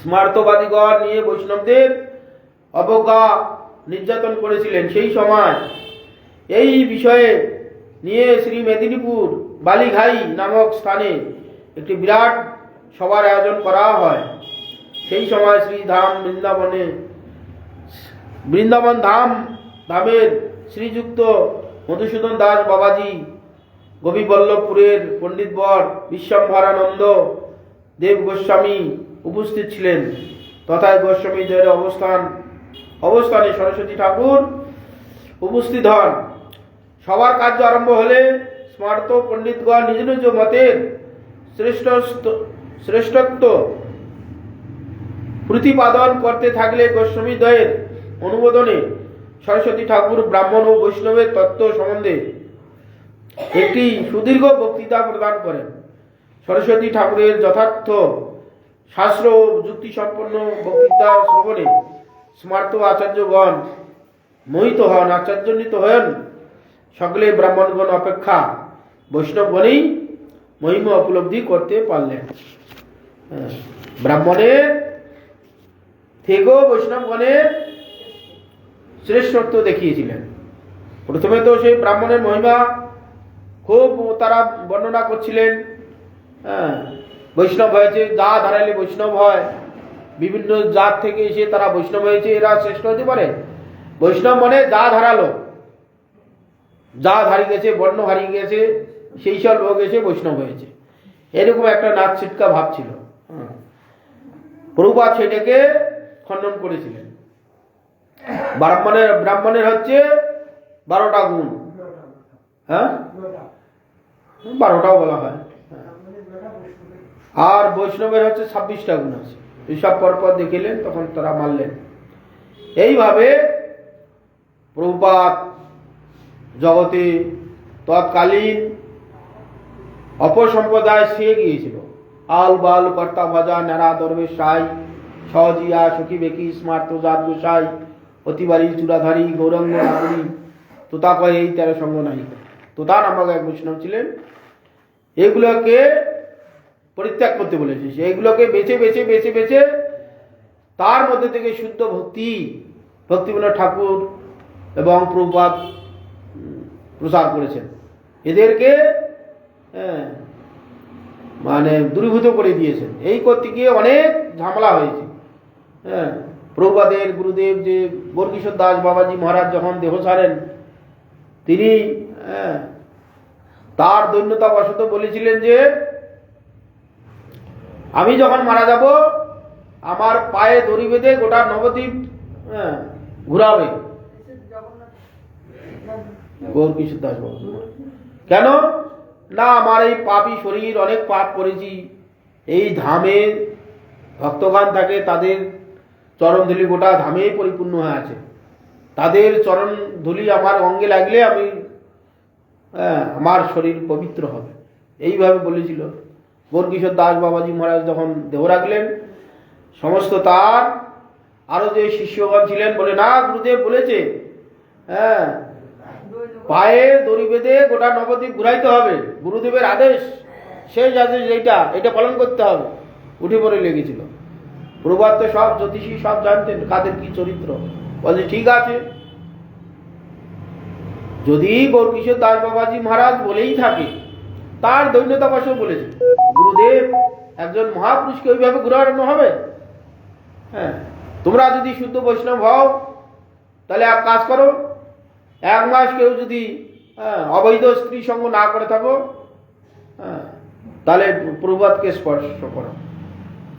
স্মার্তবাদীগণ নিয়ে বৈষ্ণবদের অবজ্ঞা নির্যাতন করেছিলেন। সেই সময় এই বিষয়ে নিয়ে শ্রী মেদিনীপুর বালিঘাই নামক স্থানে একটি বিরাট সভার আয়োজন করা হয়। সেই সময় শ্রী ধাম বৃন্দাবন ধামের শ্রীযুক্ত মধুসূদন দাস বাবাজি, গোপীবল্লভপুরের পণ্ডিতবর বিশ্বম্ভরানন্দ দেব গোস্বামী উপস্থিত ছিলেন। তথায় গোস্বামীদের অবস্থানে সরস্বতী ঠাকুর উপস্থিত হন। সবার কার্য আরম্ভ হলে স্মার্ত পণ্ডিতগণ নিজ নিজ মতের শ্রেষ্ঠত্ব প্রতিপাদন করতে থাকলে গোস্বামীদ্বয়ের অনুমোদনে সরস্বতী ঠাকুর ব্রাহ্মণ ও বৈষ্ণবের তত্ত্ব সম্বন্ধে একটি সুদীর্ঘ বক্তৃতা প্রদান করেন। সরস্বতী ঠাকুরের যথার্থ শাস্ত্র ও যুক্তিসম্পন্ন বক্তৃতা শ্রবণে স্মার্ত আচার্যগণ মোহিত হন, আশ্চর্যান্বিত হন। সকলে ব্রাহ্মণগণ অপেক্ষা বৈষ্ণবগণেই মহিমা উপলব্ধি করতে পারলেন। ব্রাহ্মণের থেকেও বৈষ্ণবগণের শ্রেষ্ঠত্ব দেখিয়েছিলেন। প্রথমে তো সেই ব্রাহ্মণের মহিমা খুব তারা বর্ণনা করছিলেন। বৈষ্ণব হয়েছে, জাত হারাইলে বৈষ্ণব হয়, বিভিন্ন জাত থেকে এসে তারা বৈষ্ণব হয়েছে, এরা শ্রেষ্ঠ হতে পারে? বৈষ্ণব মানে জাত হারালো, জাত হারিয়ে গেছে, বর্ণ হারিয়ে গেছে, সেই সব লোক এসে বৈষ্ণব হয়েছে, এরকম একটা নাচ ছিটকা ভাব ছিল। প্রভুপাদ সেটাকে খণ্ডন করেছিলেন। ব্রাহ্মণের হচ্ছে 12টা গুণ, 12টাও বলা হয়, আর বৈষ্ণবের হচ্ছে 26টা গুণ আছে। এইসব পরপর দেখিলেন, তখন তারা মানলেন। এইভাবে প্রভুপাদ জগতে তৎকালীন অপসম্প্রদায় সে গিয়েছিল। আল বাল কর্তা ভজা নেড়া দরবেশ সাই সহজিয়া সখী বেকি স্মার্ত জাত গোসাই অতিবারী চূড়াধারী গৌরাঙ্গ নাগরী তোতা কয় এই 13 সঙ্গ নাই। তোতা নামক এক বৈষ্ণব ছিলেন। এগুলোকে পরিত্যাগ করতে বলেছে। এইগুলোকে বেছে বেছে বেছে বেছে তার মধ্যে থেকে শুদ্ধ ভক্তিবিনোদ ঠাকুর এবং প্রভুপাদ প্রচার করেছেন। এদেরকে মানে দূরীভূত করে দিয়েছেন। এই করতে গিয়ে অনেক ঝামেলা হয়েছে। প্রভুপাদের গুরুদেব যে গৌরকিশোর দাস বাবাজি মহারাজ যখন দেহ ছাড়েন, তিনি তার দৈন্যতাবশত বলেছিলেন যে আমি যখন মারা যাব আমার পায়ে দড়ি বেঁধে গোটা নবদ্বীপ ঘুরাবে গৌরকিশোর দাস বাবা। কেন না, আমার এই পাপী শরীর, অনেক পাপ করেছি, এই ধামে ভক্তগান থাকে, তাদের চরণধুলি গোটা ধামেই পরিপূর্ণ হয়ে আছে, তাদের চরণধুলি আমার অঙ্গে লাগলে আমি আমার শরীর পবিত্র হবে, এইভাবে বলেছিল। গৌরকিশোর দাস বাবাজি মহারাজ যখন দেহ রাখলেন, সমস্ত তার আরো যে শিষ্যগণ ছিলেন বলে না গুরুদেব বলেছে, হ্যাঁ, পায়ে দড়ি বেঁধে গোটা নবদ্বীপ ঘুরাইতে হবে, গুরুদেবের আদেশ, শেষ আদেশ এটা পালন করতে হবে। উঠে পড়ে লেগেছিল। প্রভাত তো সব জ্যোতিষী সব জানতেন কাদের কি চরিত্র। বলছে ঠিক আছে, যদি গৌরকিশোর দাস বাবাজি মহারাজ বলেই থাকে, তার দৈন্যতা বসে বলেছে গুরুদেব একজন মহাপুরুষকে ওইভাবে ঘুরানো হবে? হ্যাঁ, তোমরা যদি শুদ্ধ বৈষ্ণব হও তাহলে এক কাজ করো, 1 মাস কেউ যদি অবৈধ স্ত্রী সঙ্গ না করে থাকো, তাহলে প্রভাতকে স্পর্শ করো।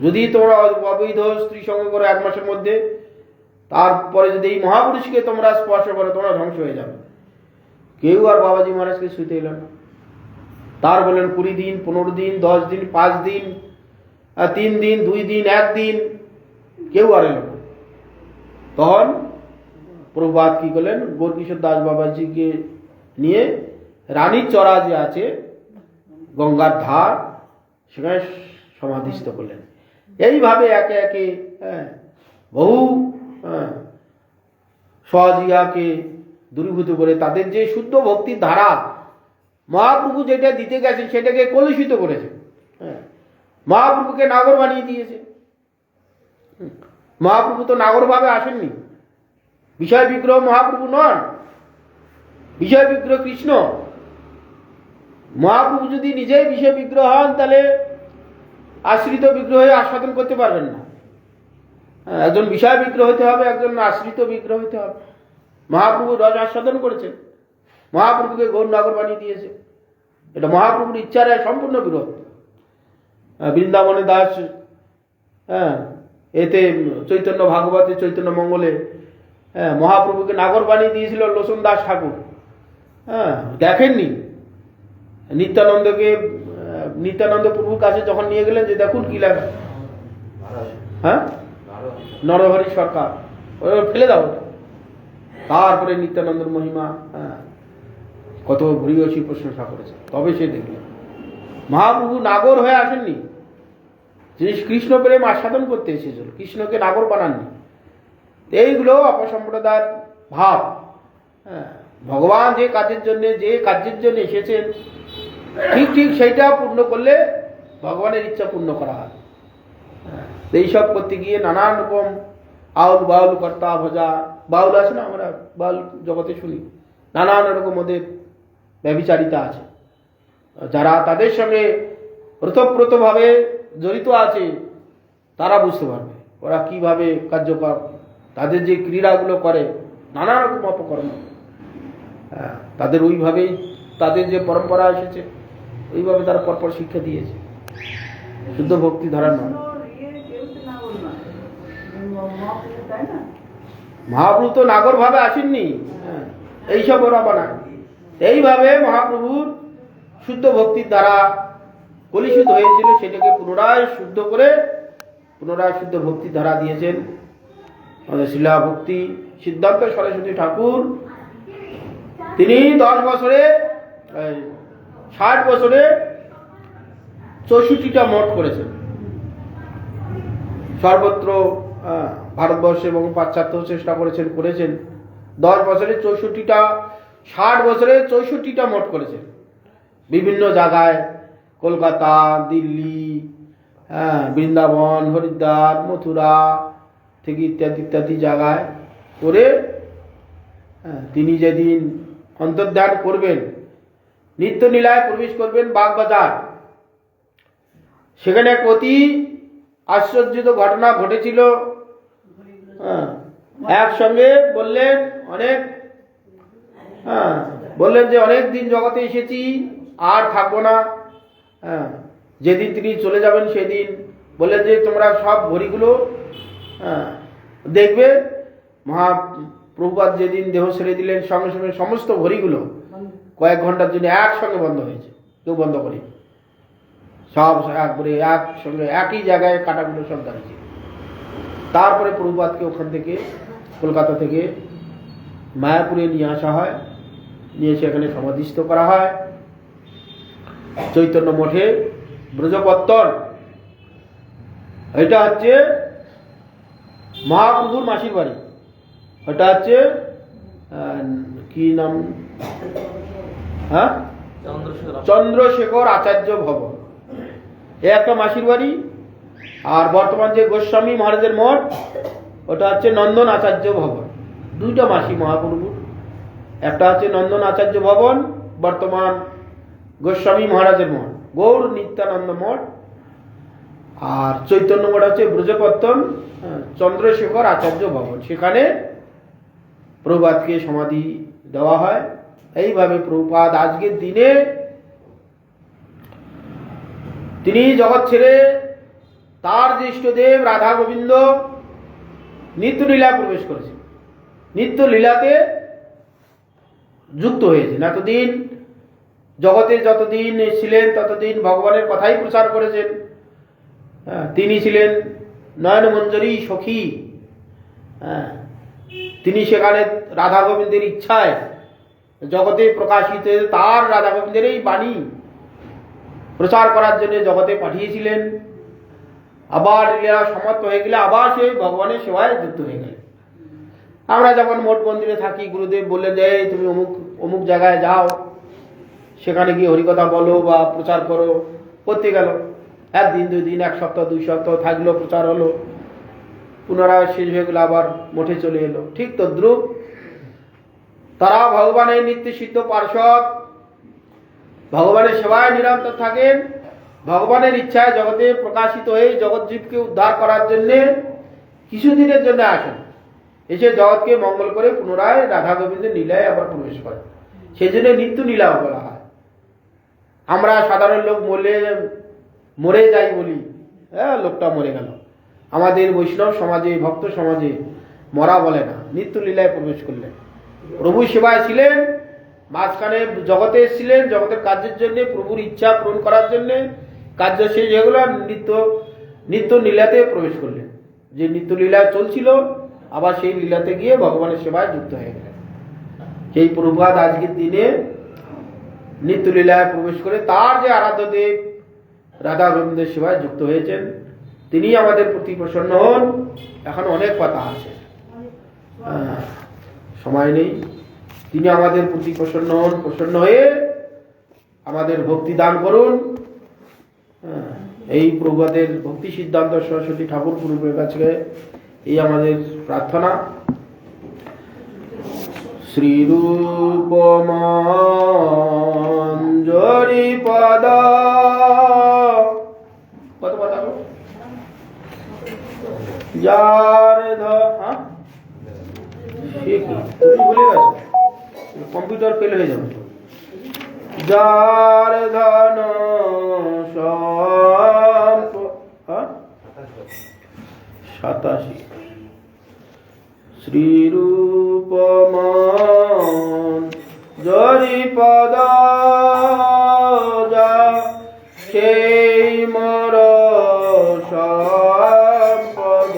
যদি তোমরা অবৈধ স্ত্রী সঙ্গ করো 1 মাসের মধ্যে, তারপরে যদি এই মহাপুরুষকে তোমরা স্পর্শ করো, তোমরা ধ্বংস হয়ে যাবে। কেউ আর বাবাজি মহারাজকে শুইতে এলো না। তার বলেন 20 দিন, 15 দিন, 10 দিন, 5 দিন, 3 দিন, 2 দিন, 1 দিন, কেউ আর এলো না। তখন প্রভাত কি করলেন, গৌরকিশোর দাস বাবাজিকে নিয়ে রানীর চড়া যে আছে গঙ্গার ধার, সেখানে সমাধিস্থ করলেন। এইভাবে একে একে বহু সহজিয়াকে দূরীভূত করে তাদের যে শুদ্ধ ভক্তির ধারা মহাপ্রভু যেটা দিতে গেছেন সেটাকে কলুষিত করেছে। মহাপ্রভুকে নাগর বানিয়ে দিয়েছে। মহাপ্রভু তো নাগর ভাবে আসেননি, বিষয় বিগ্রহ মহাপ্রভু নন, বিষয় বিগ্রহ কৃষ্ণ। মহাপ্রভু যদি নিজেই বিষয় বিগ্রহ হন তাহলে আশ্রিত বিগ্রহে আস্বাদন করতে পারবেন না। একজন বিষয় বিগ্রহ হতে হবে, একজন আশ্রিত বিগ্রহ হতে হবে। মহাপ্রভু রস আস্বাদন করেছেন, মহাপ্রভুকে গৌর নাগর বানিয়ে দিয়েছে। এটা মহাপ্রভুর ইচ্ছার সম্পূর্ণ বিরোধ। বৃন্দাবনে দাস এতে চৈতন্য ভাগবতে চৈতন্য মঙ্গলে মহাপ্রভুকে নাগর বানিয়ে দিয়েছিল লোচন দাস ঠাকুর। দেখেননি? নিত্যানন্দ প্রভুর কাছে যখন নিয়ে গেলেন যে দেখুন কি লেখা, নরহরি সরকার, ফেলে দাও। তারপরে নিত্যানন্দের মহিমা কত ভূয়সী প্রশংসা করেছে, তবে সে দেখলেন মহাপ্রভু নাগর হয়ে আসেননি। যিনি কৃষ্ণ প্রেম আস্বাদন করতে এসেছিল, কৃষ্ণকে নাগর বানাননি। এইগুলো অপসম্প্রদায়ের ভাব। ভগবান যে কাজের জন্য এসেছেন ঠিক সেইটা পূর্ণ করলে ভগবানের ইচ্ছা পূর্ণ করা হয়। এইসব করতে গিয়ে নানান রকম আউল বাউল কর্তা ভজা, বাউল আছে না, আমরা বাউল জগতে শুনি, নানান রকম ওদের ব্যভিচারিতা আছে। যারা তাদের সঙ্গে ওতপ্রোতভাবে জড়িত আছে তারা বুঝতে পারবে ওরা কিভাবে কার্যকর, তাদের যে ক্রীড়াগুলো করে নানা রকম অপকর্ম, তাদের ওইভাবেই তাদের যে পরম্পরা এসেছে ওইভাবে তারা পরপর শিক্ষা দিয়েছে। শুদ্ধ ভক্তি ধারা নয়। মহাপ্রভু তো নাগর ভাবে আসেননি, এইসব ওরা বানায়। এইভাবে মহাপ্রভুর শুদ্ধ ভক্তির দ্বারা কলুষিত হয়েছিল, সেটাকে পুনরায় শুদ্ধ করে পুনরায় শুদ্ধ ভক্তির ধারা দিয়েছেন আমাদের শিলা ভক্তি সিদ্ধান্ত সরস্বতী ঠাকুর। তিনি 60 বছরে 64টা মঠ করেছেন। সর্বত্র ভারতবর্ষে এবং পাশ্চাত্য চেষ্টা করেছেন 10 বছরে 64টা, 60 বছরে 64টা মঠ করেছেন বিভিন্ন জায়গায়, কলকাতা, দিল্লি, বৃন্দাবন, হরিদ্বার, মথুরা থেকে ইত্যাদি জায়গায় করে তিনি যেদিন অন্তর্ধান করবেন, নিত্য লীলায় প্রবেশ করবেন বাগবাজার, সেখানে এক অতি আশ্চর্যিত ঘটনা ঘটেছিল। একসঙ্গে বললেন যে অনেক দিন জগতে এসেছি, আর থাকবো না। যেদিন তিনি চলে যাবেন সেদিন বললেন যে তোমরা সব ঘড়িগুলো দেখবে। মহাপ্রভুপাদ যেদিন দেহ ছেড়ে দিলেন সঙ্গে সঙ্গে সমস্ত ঘড়িগুলো কয়েক ঘন্টার জন্য একসঙ্গে বন্ধ হয়েছে, কেউ বন্ধ করেনি। সব একবারে একসঙ্গে একই জায়গায় কাটাগুলো সব দাঁড়িয়েছে। তারপরে প্রভুপাদকে ওখান থেকে কলকাতা থেকে মায়াপুরে নিয়ে আসা হয়, নিয়ে এসে এখানে সমাধিস্থ করা হয় চৈতন্য মঠে ব্রজপত্তন। এটা হচ্ছে মহাপ্রভুর মাসির বাড়ি, ওটা হচ্ছে কি নাম, হ্যাঁ, চন্দ্রশেখর আচার্য ভবন, এ একটা মাসির বাড়ি। আর বর্তমান যে গোস্বামী মহারাজের মঠ, ওটা হচ্ছে নন্দন আচার্য ভবন। দুইটা মাসি মহাপ্রভুর, একটা হচ্ছে নন্দন আচার্য ভবন, বর্তমান গোস্বামী মহারাজের মঠ, গৌর নিত্যানন্দ মঠ। আর চৈতন্য মঠ হচ্ছে ব্রজপত্তন চন্দ্রশেখর আচার্য ভবন, সেখানে প্রভুপাদকে সমাধি দেওয়া হয়। এইভাবে প্রভুপাদ আজকের দিনে তিনি জগৎ ছেড়ে তার যে ইষ্টদেব রাধা গোবিন্দ নিত্য লীলা প্রবেশ করেছেন, নিত্য লীলাতে যুক্ত হয়েছেন। এতদিন জগতে যতদিন ছিলেন ততদিন ভগবানের কথাই প্রচার করেছেন। তিনি ছিলেন নয়নমঞ্জরী সখী, তিনি সেখানে রাধা গোবিন্দের ইচ্ছায় জগতে প্রকাশিত তার রাধা গোবিন্দের এই বাণী প্রচার করার জন্য জগতে পাঠিয়েছিলেন। আবার লীলা সমাপ্ত হয়ে গেলে আবার সেই ভগবানের সেবায় যুক্ত হয়ে গেলেন। আমরা যখন মঠ মন্দিরে থাকি, গুরুদেব বলে দেয় তুমি অমুক অমুক জায়গায় যাও, সেখানে গিয়ে হরিকথা বলো বা প্রচার করো, করতে গেল। একদিন, 2 দিন, 1 সপ্তাহ, 2 সপ্তাহ থাকলো, প্রচার হলো, পুনরায় শেষ হয়ে গেলো, আবার মঠে চলে এলো। ঠিক তদ্রূপ তারা ভগবানের নিত্য সিদ্ধ পার্ষদ, ভগবানের সেবায় নিরন্তর থাকেন, ভগবানের ইচ্ছায় জগতে প্রকাশিত হয়ে জগৎজীবকে উদ্ধার করার জন্য কিছুদিনের জন্য আসেন, এসে জগৎকে মঙ্গল করে পুনরায় রাধা গোবিন্দের লীলায় আবার প্রবেশ করেন। সেই জন্য নিত্য লীলা বলা হয়। আমরা সাধারণ লোক মরে যাই বলি, হ্যাঁ লোকটা মরে গেল। আমাদের বৈষ্ণব সমাজে, ভক্ত সমাজে মরা বলে না, নিত্য লীলায় প্রবেশ করলেন, প্রভু সেবায় ছিলেন, মাঝখানে জগতে এসেছিলেন জগতের কাজের জন্য, প্রভুর ইচ্ছা পূরণ করার জন্য। কার্য শেষ হয়ে গেল, নিত্য লীলাতে প্রবেশ করলেন। যে নিত্য লীলা চলছিল, আবার সেই লীলাতে গিয়ে ভগবানের সেবায় যুক্ত হয়ে গেলেন। সেই প্রভুপাদ আজকের দিনে নিত্য লীলায় প্রবেশ করে তার যে আরাধ্য দেব রাধা গোবিন্দের সেবায় যুক্ত হয়েছেন, তিনি আমাদের প্রতি প্রসন্ন হন। এখন অনেক কথা আছে, সময় নেই। তিনি আমাদের প্রতি প্রসন্ন হন, প্রসন্ন হয়ে আমাদের ভক্তি দান করুন। এই প্রভুপাদের ভক্তি সিদ্ধান্ত সরস্বতী ঠাকুর প্রভুর কাছে এই আমাদের প্রার্থনা। শ্রীরূপ মঞ্জরি পদ, কত কথা যার তুমি ভুলে গেছো, কম্পিউটার ফেল হয়ে যাবে। যার ধন 87 শ্রীরূপ মঞ্জরি পদ, যা সেই মর সম্পদ।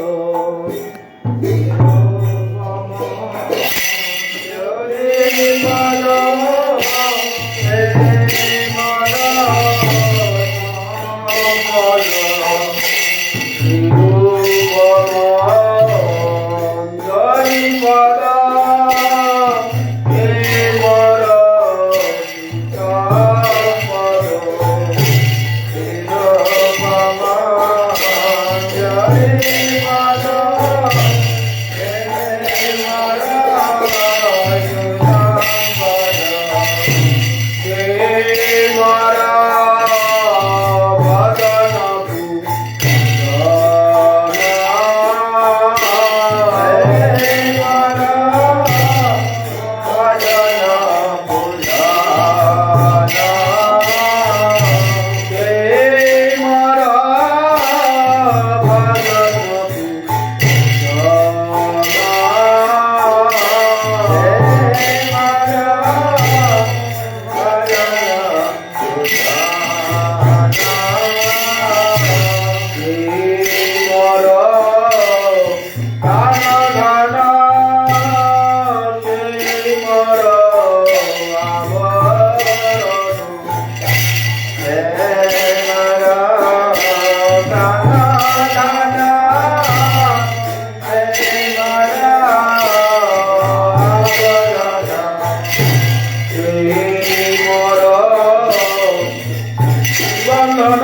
বন্ধন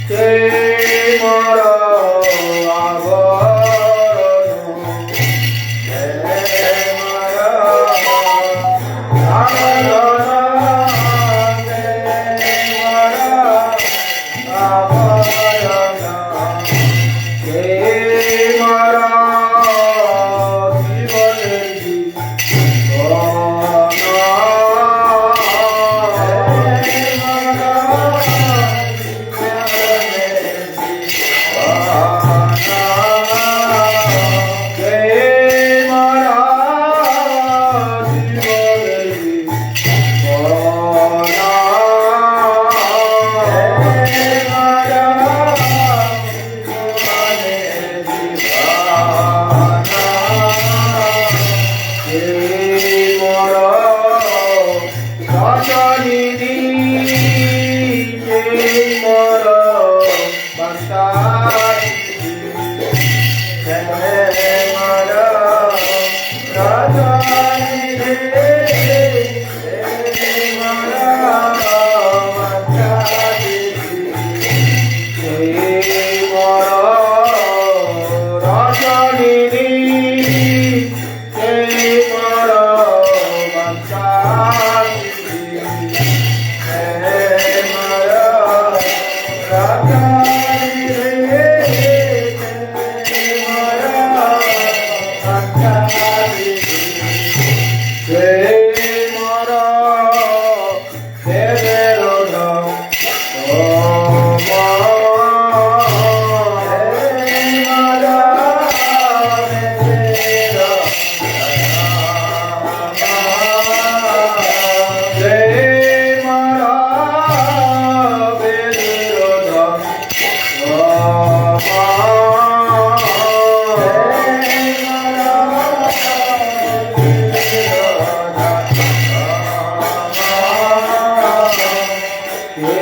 কে মর আবরণ কে মর আবরণ কে মর আবরণ কে মর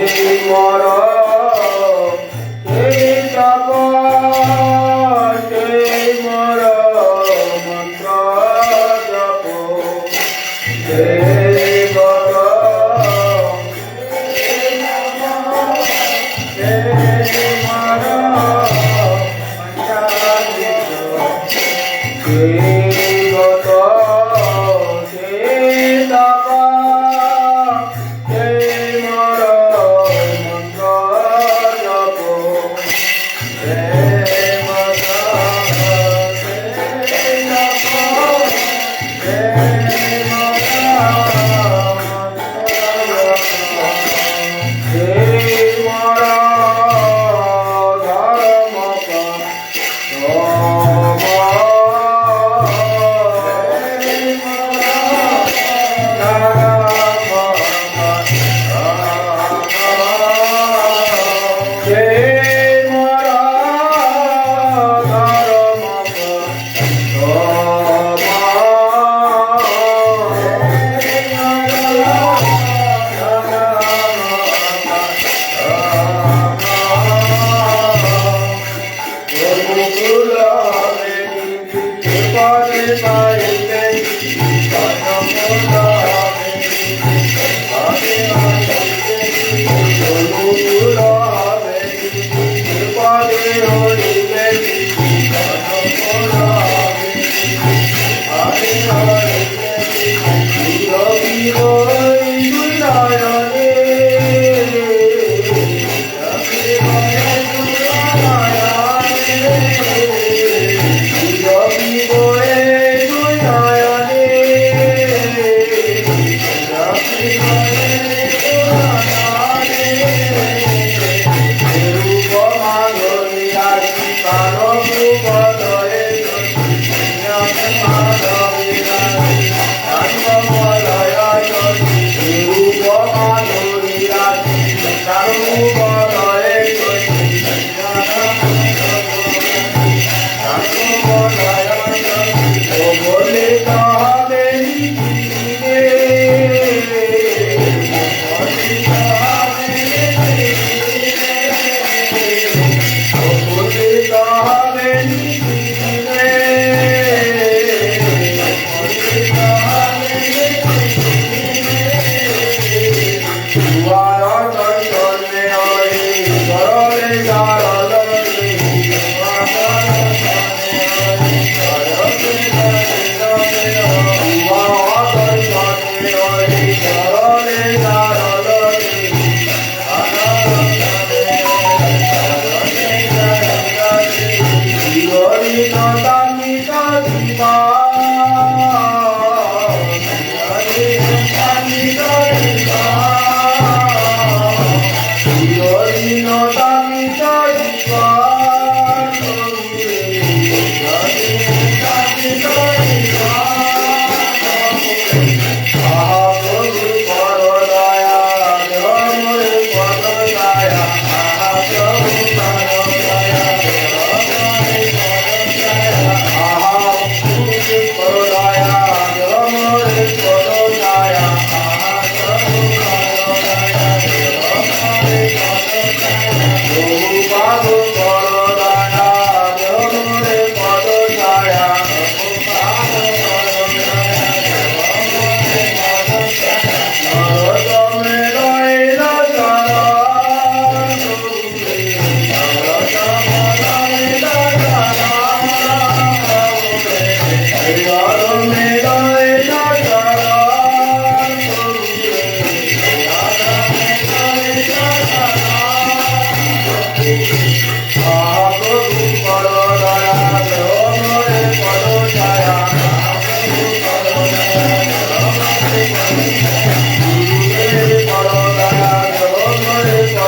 জীবনের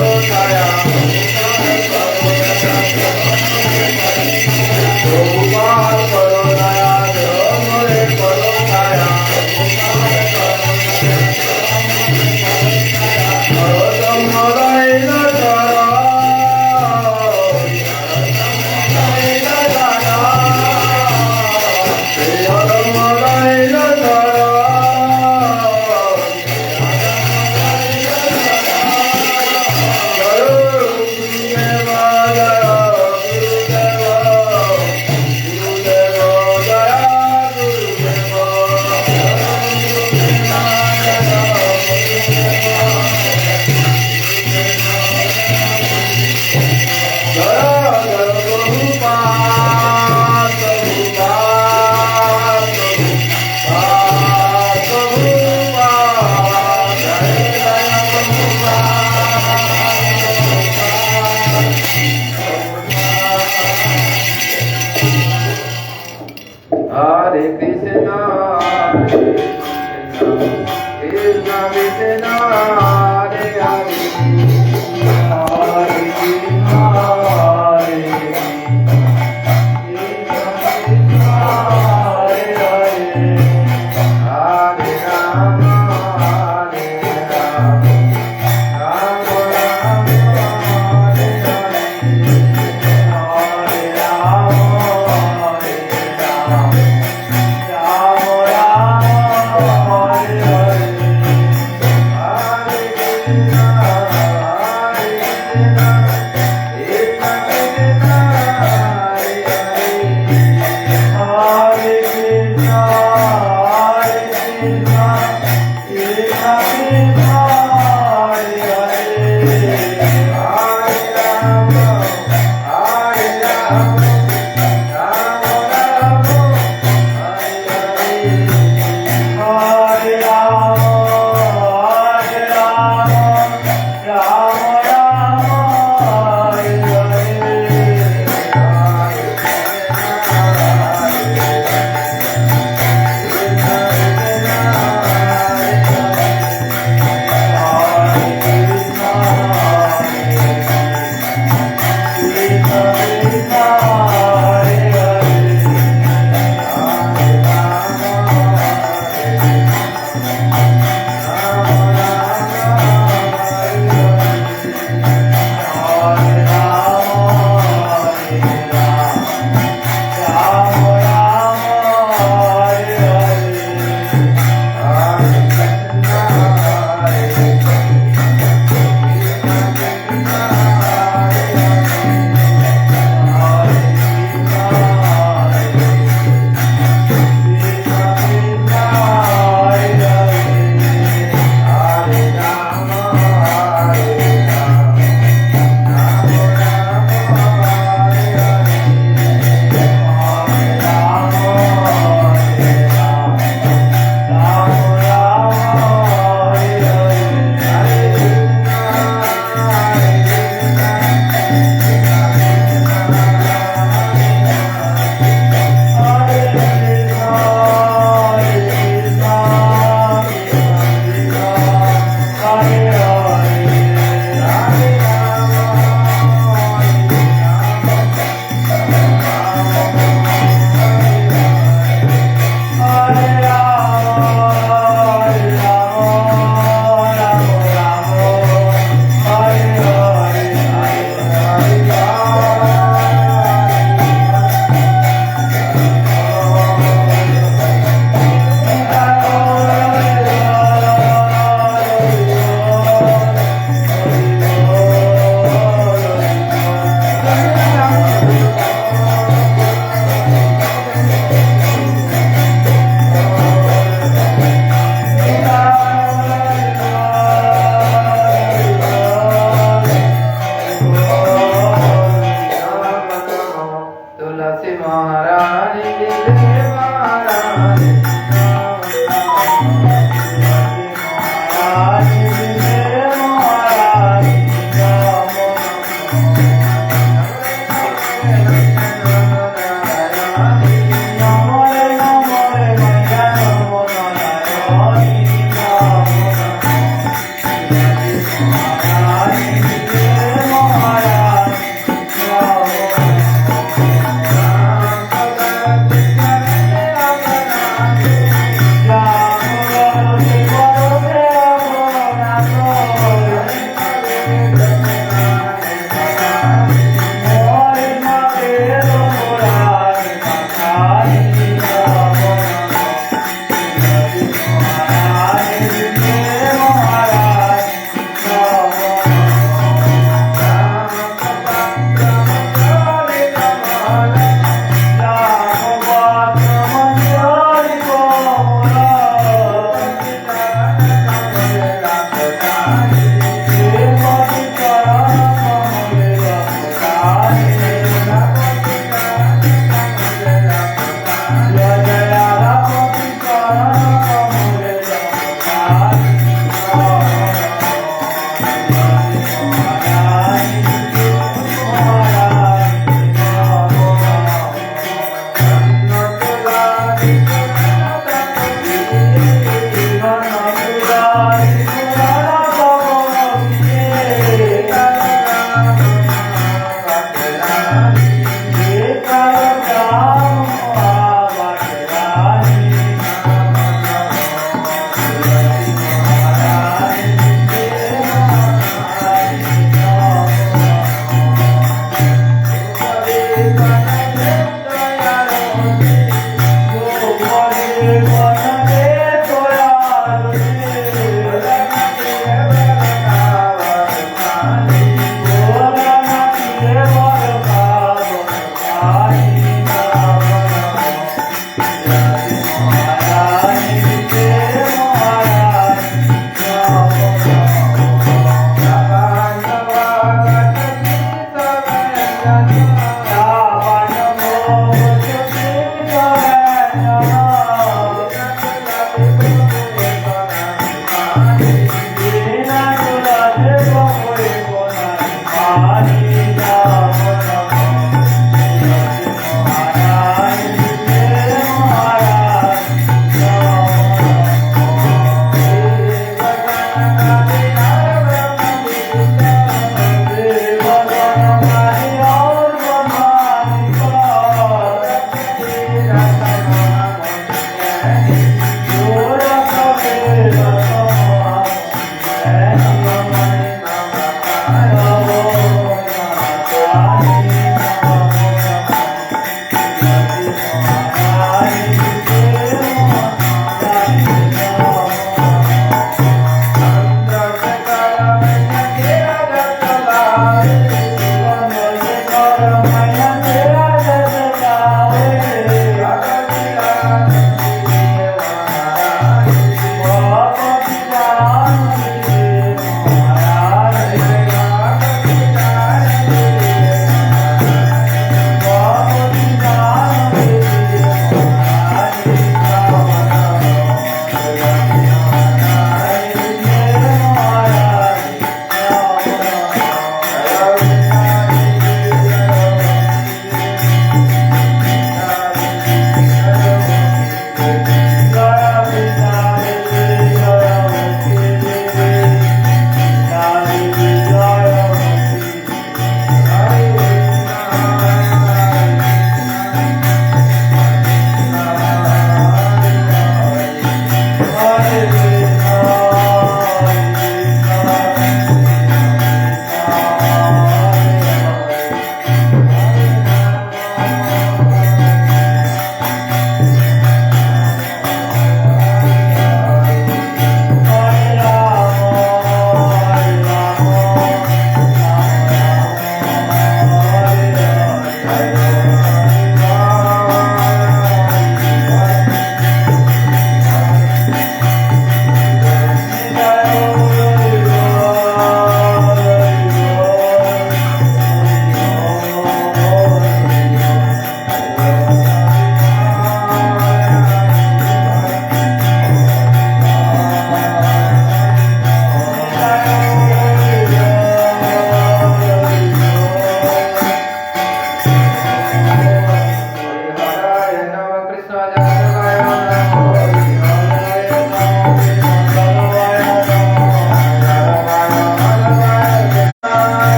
জগৎ